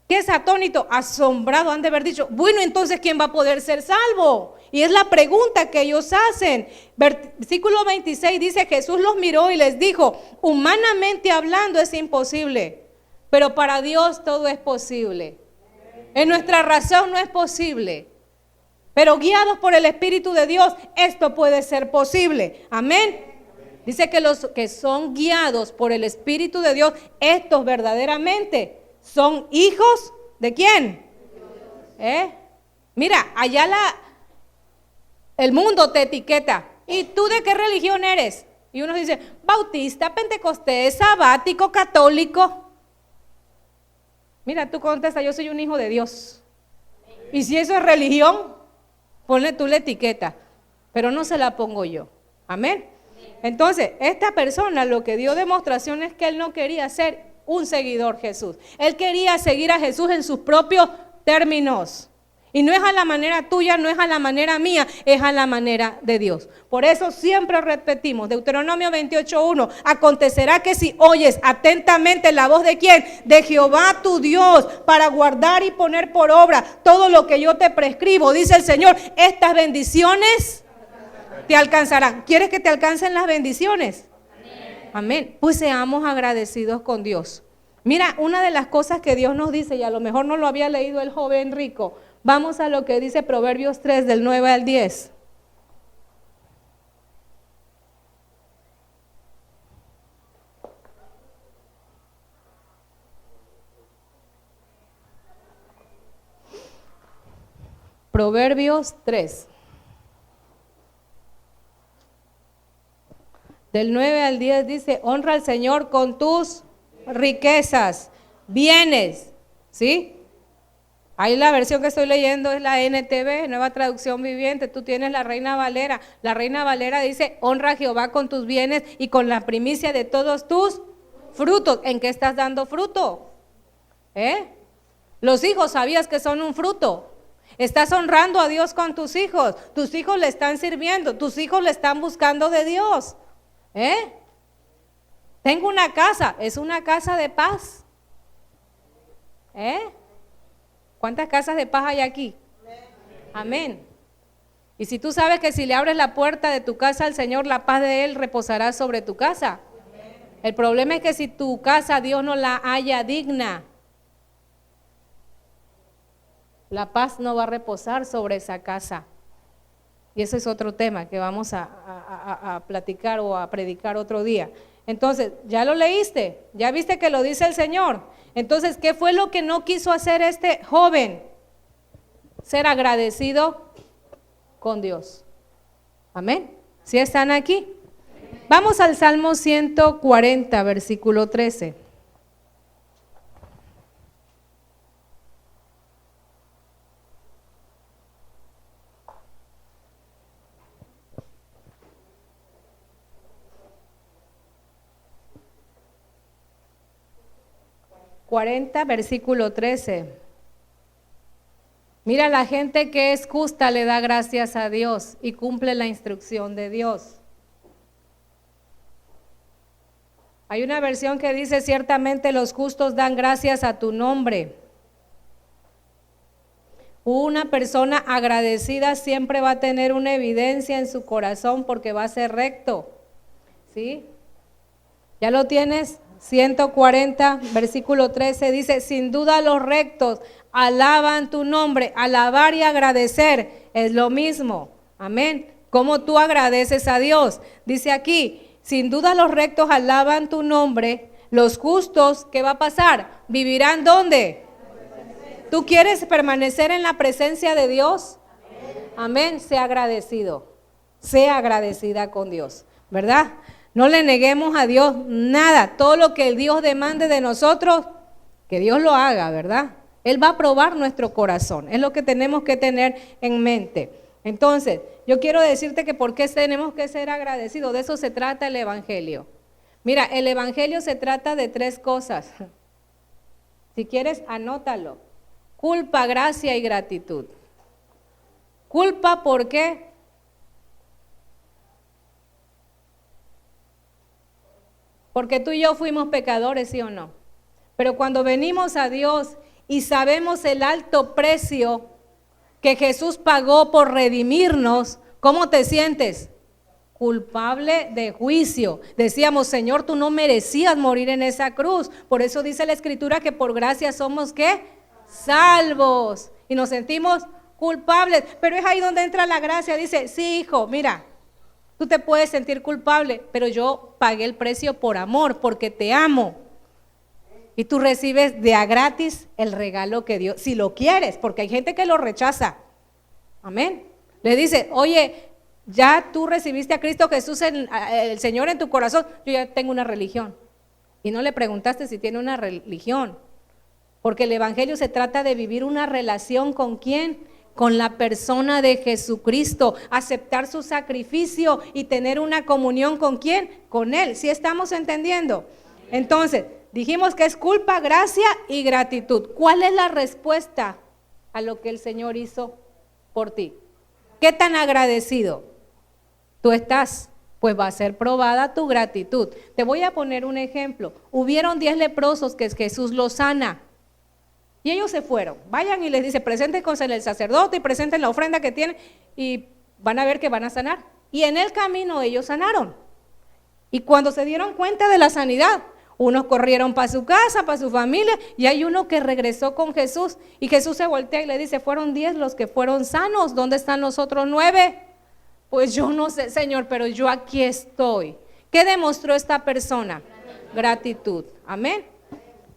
¿Qué es atónito? Asombrado, han de haber dicho, bueno, entonces ¿quién va a poder ser salvo? Y es la pregunta que ellos hacen. Versículo 26 dice, Jesús los miró y les dijo, humanamente hablando es imposible, pero para Dios todo es posible. En nuestra razón no es posible, pero guiados por el Espíritu de Dios, esto puede ser posible. Amén. Dice que los que son guiados por el Espíritu de Dios, estos verdaderamente son hijos ¿de quién? Mira, allá el mundo te etiqueta. ¿Y tú de qué religión eres? Y uno dice, bautista, pentecostés, sabático, católico. Mira, tú contesta, yo soy un hijo de Dios. Y si eso es religión, ponle tú la etiqueta, pero no se la pongo yo. Amén. Entonces, esta persona lo que dio demostración es que él no quería ser un seguidor Jesús. Él quería seguir a Jesús en sus propios términos. Y no es a la manera tuya, no es a la manera mía, es a la manera de Dios. Por eso siempre repetimos, Deuteronomio 28:1, acontecerá que si oyes atentamente la voz de ¿quién? De Jehová tu Dios, para guardar y poner por obra todo lo que yo te prescribo, dice el Señor, estas bendiciones te alcanzarán. ¿Quieres que te alcancen las bendiciones? Amén. Pues seamos agradecidos con Dios. Mira, una de las cosas que Dios nos dice, y a lo mejor no lo había leído el joven rico, vamos a lo que dice Proverbios 3 del 9 al 10. Proverbios 3. Del 9 al 10 dice, honra al Señor con tus riquezas, bienes, ¿sí? Ahí la versión que estoy leyendo es la NTV, Nueva Traducción Viviente. Tú tienes la Reina Valera. La Reina Valera dice, honra a Jehová con tus bienes y con la primicia de todos tus frutos. ¿En qué estás dando fruto? Los hijos, ¿sabías que son un fruto? Estás honrando a Dios con tus hijos le están sirviendo, tus hijos le están buscando de Dios. Tengo una casa, es una casa de paz. ¿Cuántas casas de paz hay aquí? Amén. Y si tú sabes que si le abres la puerta de tu casa al Señor, la paz de Él reposará sobre tu casa. El problema es que si tu casa Dios no la haya digna, la paz no va a reposar sobre esa casa. Y ese es otro tema que vamos a platicar o a predicar otro día. Entonces, ¿ya lo leíste? ¿Ya viste que lo dice el Señor? Entonces, ¿qué fue lo que no quiso hacer este joven? Ser agradecido con Dios. Amén. ¿Sí están aquí? Vamos al Salmo 140, versículo 13. Versículo 13. Mira, la gente que es justa le da gracias a Dios y cumple la instrucción de Dios. Hay una versión que dice, ciertamente los justos dan gracias a tu nombre. Una persona agradecida siempre va a tener una evidencia en su corazón porque va a ser recto. ¿Sí? ¿Ya lo tienes? 140, versículo 13 dice, sin duda los rectos alaban tu nombre. Alabar y agradecer es lo mismo. Amén. ¿Cómo tú agradeces a Dios? Dice aquí, sin duda los rectos alaban tu nombre. Los justos, ¿qué va a pasar? ¿Vivirán dónde? ¿Tú quieres permanecer en la presencia de Dios? Amén. Sea agradecido. Sea agradecida con Dios, ¿verdad? No le neguemos a Dios nada. Todo lo que el Dios demande de nosotros, que Dios lo haga, ¿verdad? Él va a probar nuestro corazón. Es lo que tenemos que tener en mente. Entonces, yo quiero decirte que por qué tenemos que ser agradecidos. De eso se trata el Evangelio. Mira, el Evangelio se trata de 3 cosas. Si quieres, anótalo. Culpa, gracia y gratitud. Culpa, ¿por qué? Porque tú y yo fuimos pecadores, ¿sí o no? Pero cuando venimos a Dios y sabemos el alto precio que Jesús pagó por redimirnos, ¿cómo te sientes? Culpable de juicio. Decíamos, Señor, tú no merecías morir en esa cruz. Por eso dice la Escritura que por gracia somos, ¿qué? Salvos. Y nos sentimos culpables. Pero es ahí donde entra la gracia. Dice, sí, hijo, mira, tú te puedes sentir culpable, pero yo pagué el precio por amor, porque te amo. Y tú recibes de a gratis el regalo que Dios, si lo quieres, porque hay gente que lo rechaza. Amén. Le dice, oye, ya tú recibiste a Cristo Jesús, el Señor en tu corazón. Yo ya tengo una religión. Y no le preguntaste si tiene una religión. Porque el Evangelio se trata de vivir una relación ¿con quién? Con la persona de Jesucristo, aceptar su sacrificio y tener una comunión ¿con quién? Con Él. ¿Sí estamos entendiendo? Entonces, dijimos que es culpa, gracia y gratitud. ¿Cuál es la respuesta a lo que el Señor hizo por ti? ¿Qué tan agradecido tú estás? Pues va a ser probada tu gratitud. Te voy a poner un ejemplo. Hubieron 10 leprosos que Jesús los sana. Y ellos se fueron, vayan y les dice, presenten con el sacerdote y presenten la ofrenda que tienen y van a ver que van a sanar. Y en el camino ellos sanaron. Y cuando se dieron cuenta de la sanidad, Unos corrieron para su casa, para su familia, y hay uno que regresó con Jesús. Y Jesús se voltea y le dice, fueron 10 los que fueron sanos, ¿dónde están los otros 9? Pues yo no sé, Señor, pero yo aquí estoy. ¿Qué demostró esta persona? Gratitud. Amén.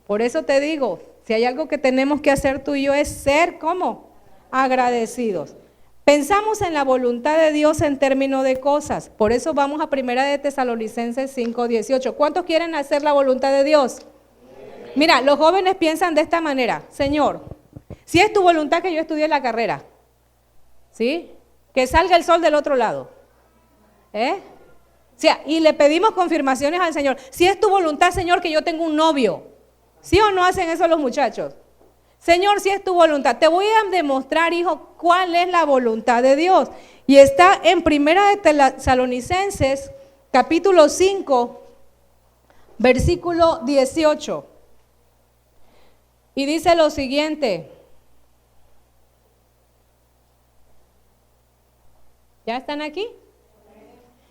Por eso te digo, si hay algo que tenemos que hacer tú y yo es ser, ¿cómo? Agradecidos. Pensamos en la voluntad de Dios en términos de cosas. Por eso vamos a 1 de Tesalonicenses 5:18. ¿Cuántos quieren hacer la voluntad de Dios? Mira, los jóvenes piensan de esta manera. Señor, si es tu voluntad que yo estudie la carrera, ¿sí? Que salga el sol del otro lado. O sea, y le pedimos confirmaciones al Señor. Si es tu voluntad, Señor, que yo tenga un novio. ¿Sí o no hacen eso los muchachos? Señor, si es tu voluntad, te voy a demostrar, hijo, cuál es la voluntad de Dios. Y está en 1 de Tesalonicenses, capítulo 5, versículo 18. Y dice lo siguiente. ¿Ya están aquí?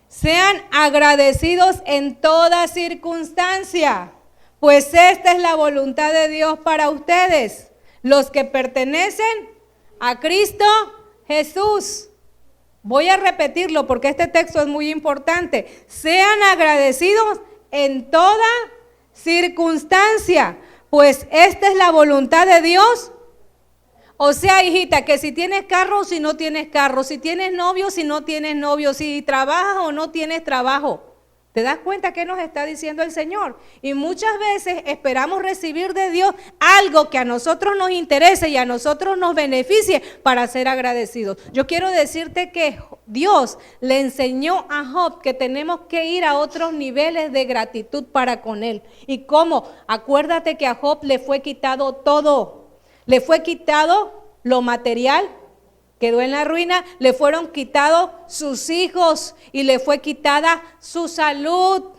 Sean agradecidos en toda circunstancia, pues esta es la voluntad de Dios para ustedes, los que pertenecen a Cristo Jesús. Voy a repetirlo porque este texto es muy importante. Sean agradecidos en toda circunstancia, pues esta es la voluntad de Dios. O sea, hijita, que si tienes carro o si no tienes carro, si tienes novio o si no tienes novio, si trabajas o no tienes trabajo. ¿Te das cuenta qué nos está diciendo el Señor? Y muchas veces esperamos recibir de Dios algo que a nosotros nos interese y a nosotros nos beneficie para ser agradecidos. Yo quiero decirte que Dios le enseñó a Job que tenemos que ir a otros niveles de gratitud para con Él. ¿Y cómo? Acuérdate que a Job le fue quitado todo. Le fue quitado lo material, quedó en la ruina, le fueron quitados sus hijos y le fue quitada su salud.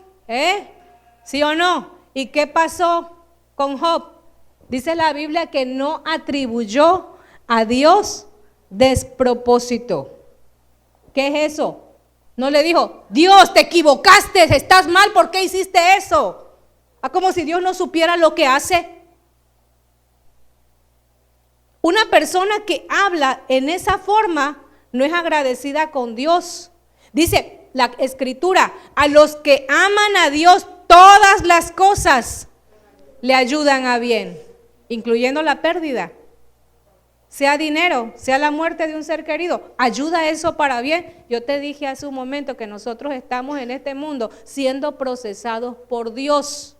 ¿Sí o no? ¿Y qué pasó con Job? Dice la Biblia que no atribuyó a Dios despropósito. ¿Qué es eso? No le dijo, Dios, te equivocaste, estás mal, ¿por qué hiciste eso? Como si Dios no supiera lo que hace. Una persona que habla en esa forma no es agradecida con Dios. Dice la Escritura, a los que aman a Dios, todas las cosas le ayudan a bien, incluyendo la pérdida. Sea dinero, sea la muerte de un ser querido, ayuda eso para bien. Yo te dije hace un momento que nosotros estamos en este mundo siendo procesados por Dios.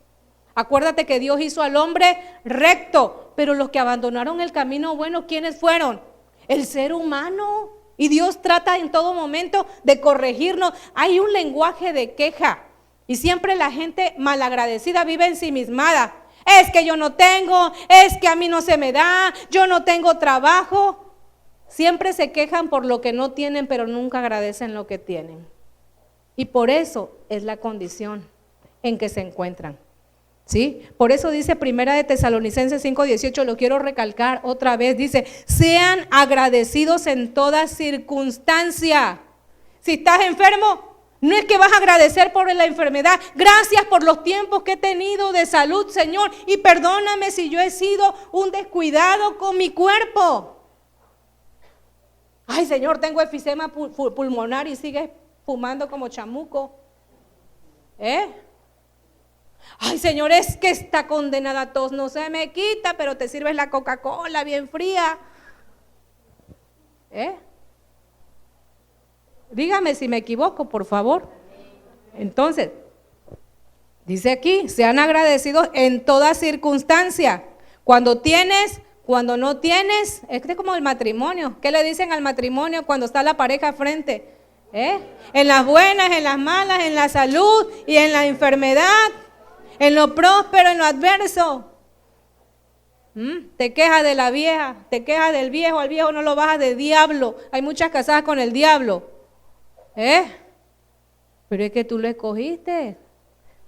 Acuérdate que Dios hizo al hombre recto, pero los que abandonaron el camino bueno, ¿quiénes fueron? El ser humano. Y Dios trata en todo momento de corregirnos. Hay un lenguaje de queja y siempre la gente malagradecida vive ensimismada. Es que yo no tengo, es que a mí no se me da, yo no tengo trabajo. Siempre se quejan por lo que no tienen, pero nunca agradecen lo que tienen. Y por eso es la condición en que se encuentran. ¿Sí? Por eso dice 1 de Tesalonicenses 5:18, lo quiero recalcar otra vez, dice, sean agradecidos en toda circunstancia. Si estás enfermo, no es que vas a agradecer por la enfermedad, gracias por los tiempos que he tenido de salud, Señor, y perdóname si yo he sido un descuidado con mi cuerpo. Ay, Señor, tengo enfisema pulmonar y sigues fumando como chamuco. Ay, Señor, es que esta condenada tos no se me quita, pero te sirves la Coca-Cola bien fría. Dígame si me equivoco, por favor. Entonces, dice aquí, sean agradecidos en toda circunstancia. Cuando tienes, cuando no tienes, es como el matrimonio. ¿Qué le dicen al matrimonio cuando está la pareja frente? En las buenas, en las malas, en la salud y en la enfermedad. En lo próspero, en lo adverso. Te quejas de la vieja, te quejas del viejo, al viejo no lo bajas de diablo. Hay muchas casadas con el diablo. Pero es que tú lo escogiste.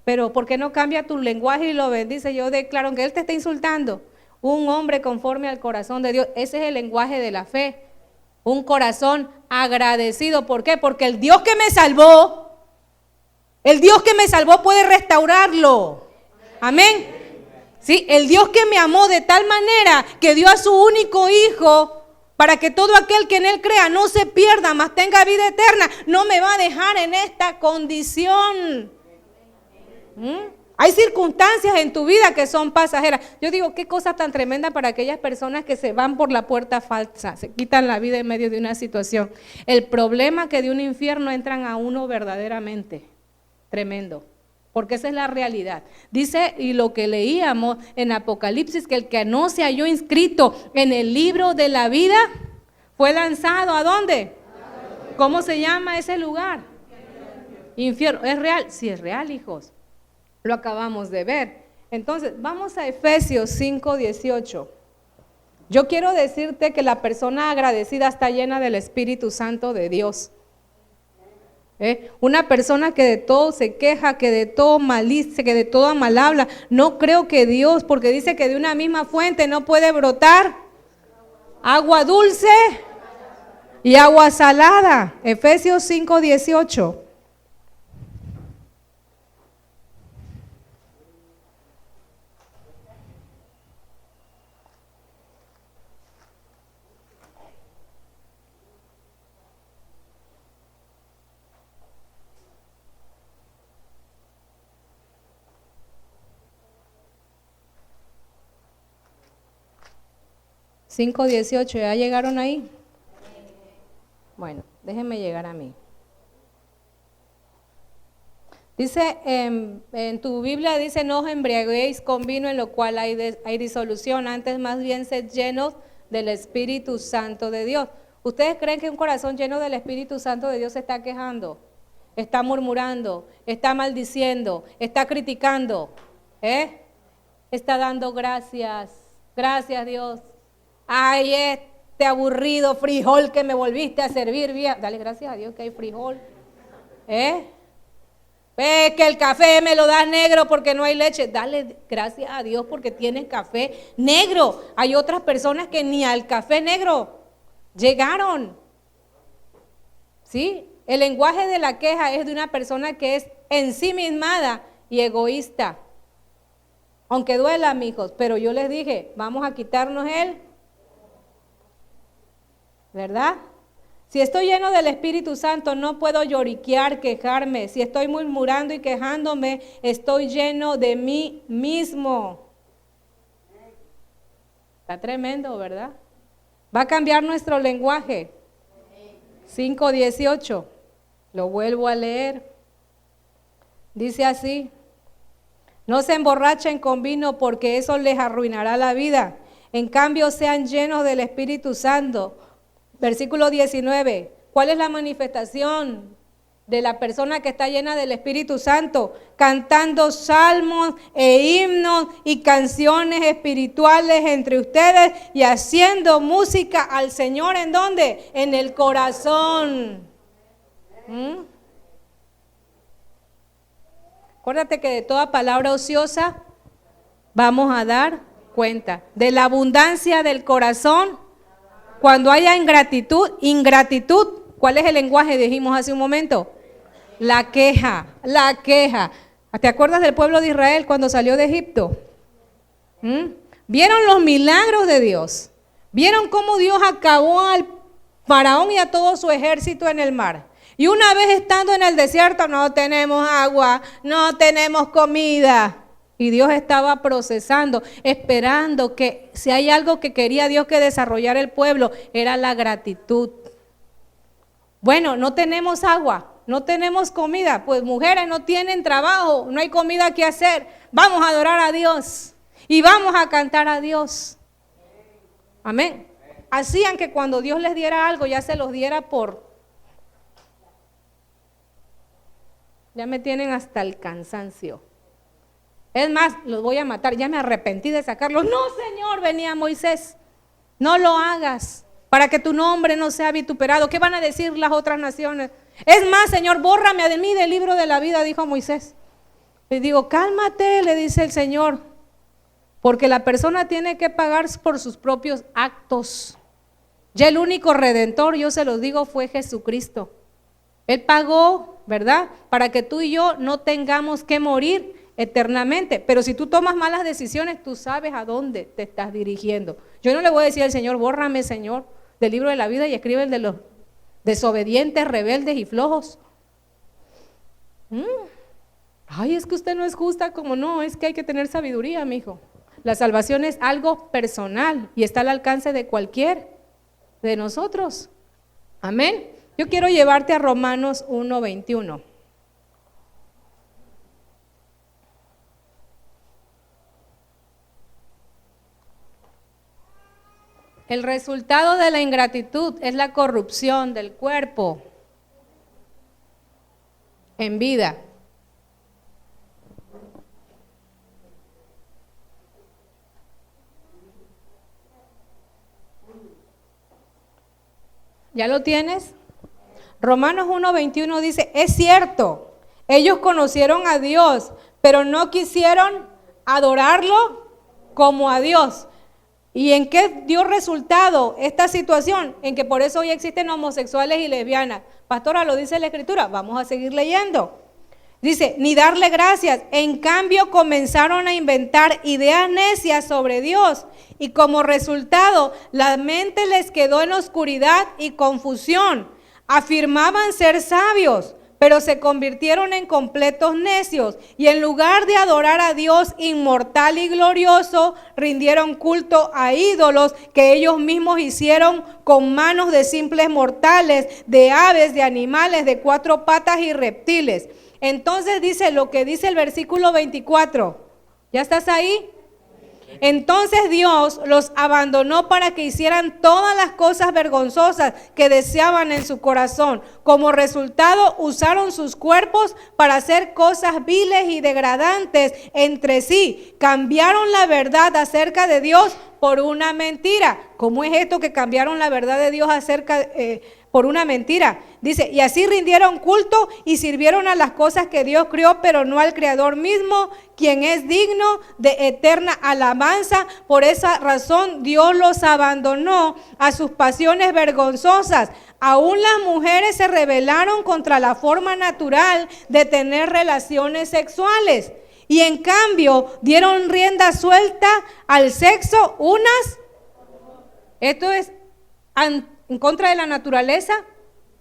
Pero ¿por qué no cambia tu lenguaje y lo bendice? Yo declaro, aunque él te esté insultando, un hombre conforme al corazón de Dios, ese es el lenguaje de la fe. Un corazón agradecido. ¿Por qué? Porque el Dios que me salvó puede restaurarlo. Amén. Sí, el Dios que me amó de tal manera que dio a su único hijo para que todo aquel que en él crea no se pierda, mas tenga vida eterna, no me va a dejar en esta condición. Hay circunstancias en tu vida que son pasajeras. Yo digo, qué cosa tan tremenda para aquellas personas que se van por la puerta falsa, se quitan la vida en medio de una situación. El problema que de un infierno entran a uno verdaderamente tremendo, porque esa es la realidad. Dice, y lo que leíamos en Apocalipsis, que el que no se halló inscrito en el libro de la vida fue lanzado ¿a dónde? ¿Cómo se llama ese lugar? Infierno. ¿Es real? Sí, es real, hijos. Lo acabamos de ver. Entonces, vamos a Efesios 5:18. Yo quiero decirte que la persona agradecida está llena del Espíritu Santo de Dios. Una persona que de todo se queja, que de todo maldice, que de todo mal habla, no creo que Dios, porque dice que de una misma fuente no puede brotar agua dulce y agua salada. Efesios 5:18. Cinco 18, ¿ya llegaron ahí? Bueno, déjenme llegar a mí. Dice, en tu Biblia dice, no os embriaguéis con vino en lo cual hay disolución, antes más bien sed llenos del Espíritu Santo de Dios. ¿Ustedes creen que un corazón lleno del Espíritu Santo de Dios se está quejando, está murmurando, está maldiciendo, está criticando? Está dando gracias, gracias Dios. Ay, este aburrido frijol que me volviste a servir, vieja. Dale gracias a Dios que hay frijol. Que el café me lo das negro porque no hay leche. Dale gracias a Dios porque tienes café negro. Hay otras personas que ni al café negro llegaron. ¿Sí? El lenguaje de la queja es de una persona que es ensimismada y egoísta. Aunque duela, mijos, pero yo les dije, vamos a quitarnos él. ¿Verdad? Si estoy lleno del Espíritu Santo, no puedo lloriquear, quejarme. Si estoy murmurando y quejándome, estoy lleno de mí mismo. Está tremendo, ¿verdad? Va a cambiar nuestro lenguaje. 5:18. Lo vuelvo a leer. Dice así: no se emborrachen con vino porque eso les arruinará la vida. En cambio, sean llenos del Espíritu Santo. Versículo 19, ¿cuál es la manifestación de la persona que está llena del Espíritu Santo? Cantando salmos e himnos y canciones espirituales entre ustedes y haciendo música al Señor, ¿en dónde? En el corazón. Acuérdate que de toda palabra ociosa vamos a dar cuenta. De la abundancia del corazón. Cuando haya ingratitud, ¿cuál es el lenguaje? Dijimos hace un momento. La queja. ¿Te acuerdas del pueblo de Israel cuando salió de Egipto? ¿Vieron los milagros de Dios? ¿Vieron cómo Dios acabó al faraón y a todo su ejército en el mar? Y una vez estando en el desierto, no tenemos agua, no tenemos comida. Y Dios estaba procesando, esperando que si hay algo que quería Dios que desarrollara el pueblo, era la gratitud. Bueno, no tenemos agua, no tenemos comida, pues mujeres no tienen trabajo, no hay comida que hacer. Vamos a adorar a Dios y vamos a cantar a Dios. Amén. Hacían que cuando Dios les diera algo, ya se los diera por... Ya me tienen hasta el cansancio. Es más, los voy a matar, ya me arrepentí de sacarlos. No, Señor, venía Moisés, no lo hagas, para que tu nombre no sea vituperado. ¿Qué van a decir las otras naciones? Es más, Señor, bórrame de mí del libro de la vida, dijo Moisés. Le digo, cálmate, le dice el Señor, porque la persona tiene que pagar por sus propios actos. Ya el único redentor, yo se los digo, fue Jesucristo. Él pagó, ¿verdad? Para que tú y yo no tengamos que morir eternamente. Pero si tú tomas malas decisiones, tú sabes a dónde te estás dirigiendo. Yo no le voy a decir al Señor, bórrame, Señor, del libro de la vida y escribe el de los desobedientes, rebeldes y flojos. Ay, es que usted no es justa. Como no, es que hay que tener sabiduría, mijo. La salvación es algo personal y está al alcance de cualquier de nosotros. Amén. Yo quiero llevarte a Romanos 1:21. El resultado de la ingratitud es la corrupción del cuerpo en vida. ¿Ya lo tienes? Romanos 1:21 dice, es cierto, ellos conocieron a Dios, pero no quisieron adorarlo como a Dios. ¿Y en qué dio resultado esta situación? En que por eso hoy existen homosexuales y lesbianas. Pastora, lo dice la Escritura, vamos a seguir leyendo. Dice, ni darle gracias. En cambio, comenzaron a inventar ideas necias sobre Dios. Y como resultado, la mente les quedó en oscuridad y confusión. Afirmaban ser sabios, pero se convirtieron en completos necios. Y en lugar de adorar a Dios inmortal y glorioso, rindieron culto a ídolos que ellos mismos hicieron con manos de simples mortales, de aves, de animales, de 4 patas y reptiles. Entonces dice lo que dice el versículo 24. ¿Ya estás ahí? Entonces Dios los abandonó para que hicieran todas las cosas vergonzosas que deseaban en su corazón. Como resultado, usaron sus cuerpos para hacer cosas viles y degradantes entre sí. Cambiaron la verdad acerca de Dios por una mentira. ¿Cómo es esto que cambiaron la verdad de Dios por una mentira? Dice, y así rindieron culto y sirvieron a las cosas que Dios creó, pero no al Creador mismo, quien es digno de eterna alabanza. Por esa razón Dios los abandonó a sus pasiones vergonzosas. Aún las mujeres se rebelaron contra la forma natural de tener relaciones sexuales. Y en cambio dieron rienda suelta al sexo unas. ¿Esto es en contra de la naturaleza?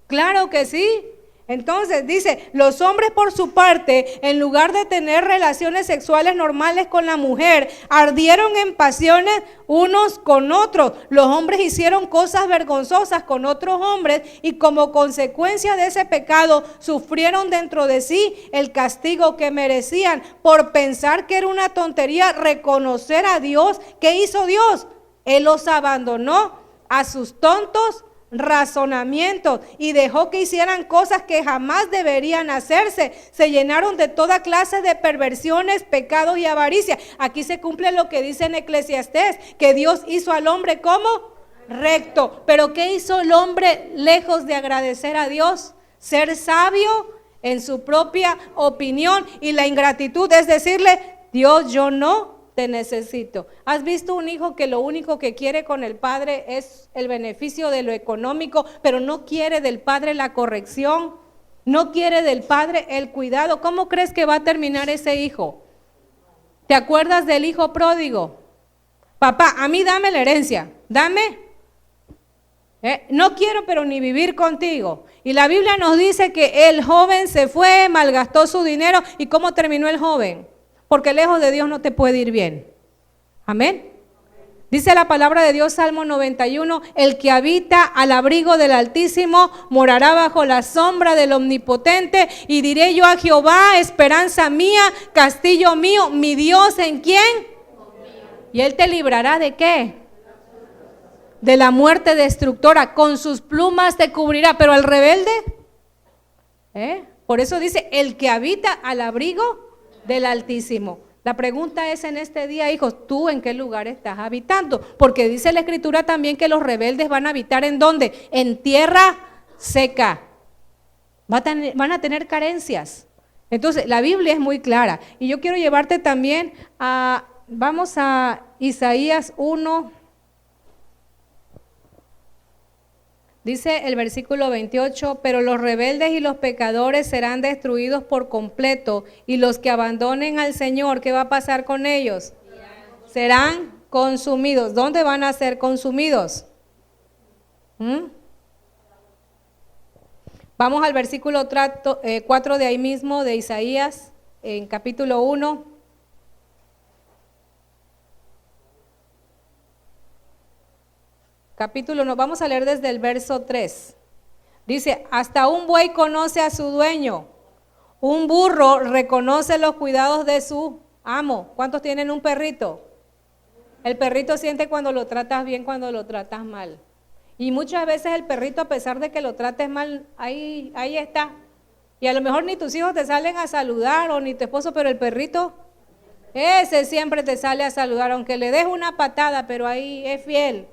Claro que sí. Entonces dice, los hombres por su parte, en lugar de tener relaciones sexuales normales con la mujer, ardieron en pasiones unos con otros. Los hombres hicieron cosas vergonzosas con otros hombres y como consecuencia de ese pecado sufrieron dentro de sí el castigo que merecían por pensar que era una tontería reconocer a Dios. ¿Qué hizo Dios? Él los abandonó a sus tontos razonamientos y dejó que hicieran cosas que jamás deberían hacerse. Se llenaron de toda clase de perversiones, pecados y avaricia. Aquí se cumple lo que dice en Eclesiastés, que Dios hizo al hombre como recto. Pero ¿qué hizo el hombre lejos de agradecer a Dios? Ser sabio en su propia opinión, y la ingratitud es decirle, Dios, yo no te necesito. ¿Has visto un hijo que lo único que quiere con el padre es el beneficio de lo económico, pero no quiere del padre la corrección? No quiere del padre el cuidado. ¿Cómo crees que va a terminar ese hijo? ¿Te acuerdas del hijo pródigo? Papá, a mí dame la herencia, dame. No quiero pero ni vivir contigo. Y la Biblia nos dice que el joven se fue, malgastó su dinero. ¿Y cómo terminó el joven? Porque lejos de Dios no te puede ir bien. Amén. Dice la palabra de Dios, Salmo 91, el que habita al abrigo del Altísimo morará bajo la sombra del Omnipotente. Y diré yo a Jehová, esperanza mía, castillo mío, mi Dios, ¿en quién? Y Él te librará ¿de qué? De la muerte destructora, con sus plumas te cubrirá. Pero al rebelde, por eso dice, el que habita al abrigo del Altísimo. La pregunta es en este día, hijos, ¿tú en qué lugar estás habitando? Porque dice la Escritura también que los rebeldes van a habitar ¿en dónde? En tierra seca. Van a tener carencias. Entonces, la Biblia es muy clara. Y yo quiero llevarte también vamos a Isaías 1. Dice el versículo 28, pero los rebeldes y los pecadores serán destruidos por completo, y los que abandonen al Señor, ¿qué va a pasar con ellos? Serán consumidos. ¿Dónde van a ser consumidos? Vamos al versículo 4 de ahí mismo, de Isaías, en capítulo 1. Vamos a leer desde el verso 3. Dice, hasta un buey conoce a su dueño, un burro reconoce los cuidados de su amo. ¿Cuántos tienen un perrito? El perrito siente cuando lo tratas bien, cuando lo tratas mal. Y muchas veces el perrito, a pesar de que lo trates mal, ahí está. Y a lo mejor ni tus hijos te salen a saludar o ni tu esposo, pero el perrito, ese siempre te sale a saludar, aunque le des una patada, pero ahí es fiel.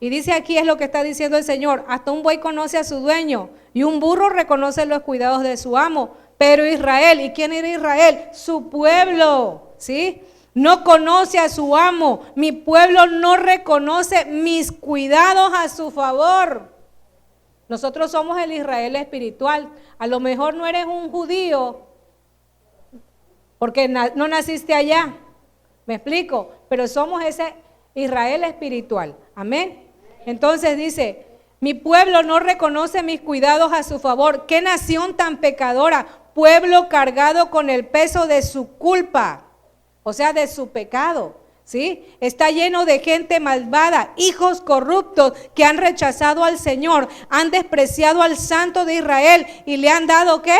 Y dice aquí, es lo que está diciendo el Señor, hasta un buey conoce a su dueño y un burro reconoce los cuidados de su amo. Pero Israel, ¿y quién era Israel? Su pueblo, ¿sí? No conoce a su amo. Mi pueblo no reconoce mis cuidados a su favor. Nosotros somos el Israel espiritual. A lo mejor no eres un judío porque no naciste allá. ¿Me explico? Pero somos ese Israel espiritual. Amén. Entonces dice, mi pueblo no reconoce mis cuidados a su favor. ¿Qué nación tan pecadora? Pueblo cargado con el peso de su culpa, o sea, de su pecado, ¿sí? Está lleno de gente malvada, hijos corruptos que han rechazado al Señor, han despreciado al Santo de Israel y le han dado, ¿qué?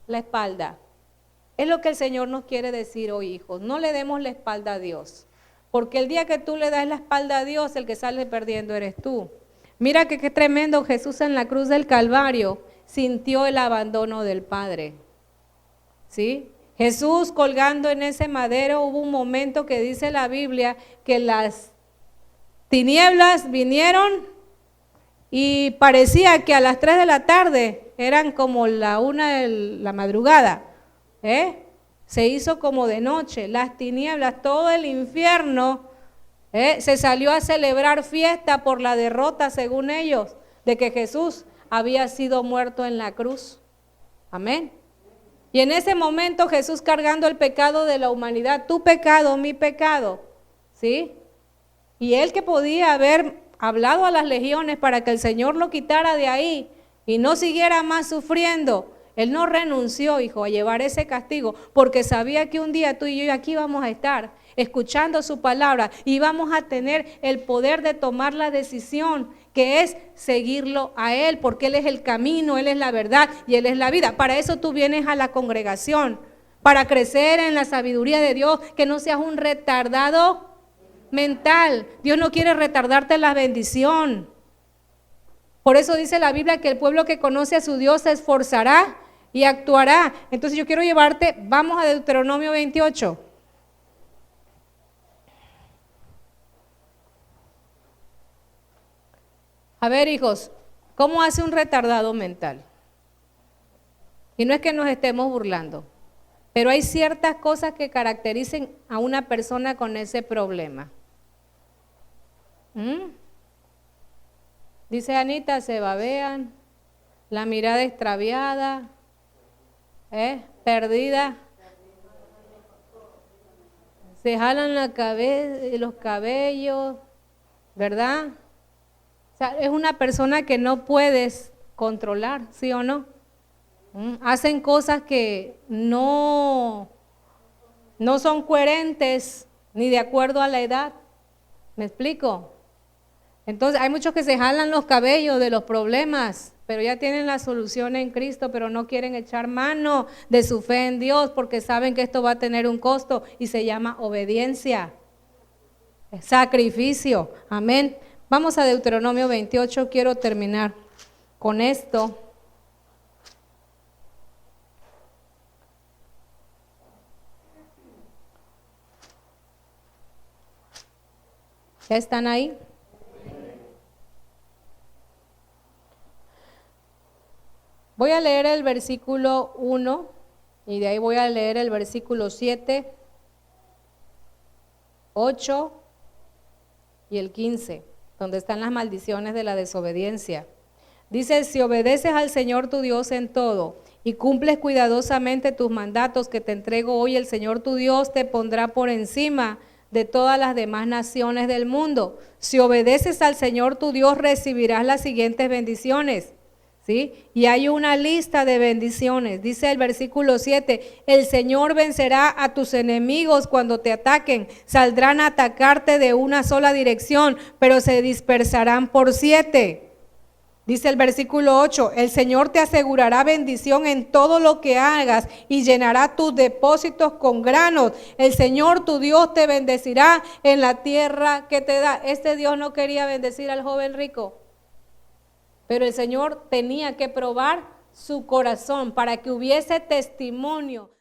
La espalda. Es lo que el Señor nos quiere decir hoy, hijos. No le demos la espalda a Dios. Porque el día que tú le das la espalda a Dios, el que sale perdiendo eres tú. Mira que qué tremendo, Jesús en la cruz del Calvario sintió el abandono del Padre. ¿Sí? Jesús colgando en ese madero, hubo un momento que dice la Biblia que las tinieblas vinieron y parecía que a las 3 de la tarde eran como la 1 de la madrugada, Se hizo como de noche, las tinieblas, todo el infierno, se salió a celebrar fiesta por la derrota, según ellos, de que Jesús había sido muerto en la cruz. Amén. Y en ese momento Jesús cargando el pecado de la humanidad, tu pecado, mi pecado, ¿sí? Y él que podía haber hablado a las legiones para que el Señor lo quitara de ahí y no siguiera más sufriendo, él no renunció, hijo, a llevar ese castigo, porque sabía que un día tú y yo aquí vamos a estar escuchando su palabra y vamos a tener el poder de tomar la decisión que es seguirlo a Él, porque Él es el camino, Él es la verdad y Él es la vida. Para eso tú vienes a la congregación, para crecer en la sabiduría de Dios, que no seas un retardado mental. Dios no quiere retardarte la bendición. Por eso dice la Biblia que el pueblo que conoce a su Dios se esforzará y actuará. Entonces yo quiero llevarte, vamos a Deuteronomio 28. A ver, hijos, ¿cómo hace un retardado mental? Y no es que nos estemos burlando, pero hay ciertas cosas que caractericen a una persona con ese problema. Dice Anita, se babean, la mirada extraviada, perdida, se jalan los cabellos, ¿verdad? O sea, es una persona que no puedes controlar, ¿sí o no? Hacen cosas que no son coherentes ni de acuerdo a la edad. ¿Me explico? Entonces hay muchos que se jalan los cabellos de los problemas, pero ya tienen la solución en Cristo, pero no quieren echar mano de su fe en Dios porque saben que esto va a tener un costo y se llama obediencia, sacrificio. Amén. Vamos a Deuteronomio 28, quiero terminar con esto. ¿Ya están ahí? Voy a leer el versículo 1 y de ahí voy a leer el versículo 7, 8 y el 15. donde están las maldiciones de la desobediencia. Dice, si obedeces al Señor tu Dios en todo y cumples cuidadosamente tus mandatos que te entrego hoy, el Señor tu Dios te pondrá por encima de todas las demás naciones del mundo. Si obedeces al Señor tu Dios, recibirás las siguientes bendiciones. ¿Sí? Y hay una lista de bendiciones. Dice el versículo 7, el Señor vencerá a tus enemigos cuando te ataquen. Saldrán a atacarte de una sola dirección, pero se dispersarán por 7. Dice el versículo 8, el Señor te asegurará bendición en todo lo que hagas y llenará tus depósitos con granos. El Señor tu Dios te bendecirá en la tierra que te da. Este Dios no quería bendecir al joven rico, pero el Señor tenía que probar su corazón para que hubiese testimonio.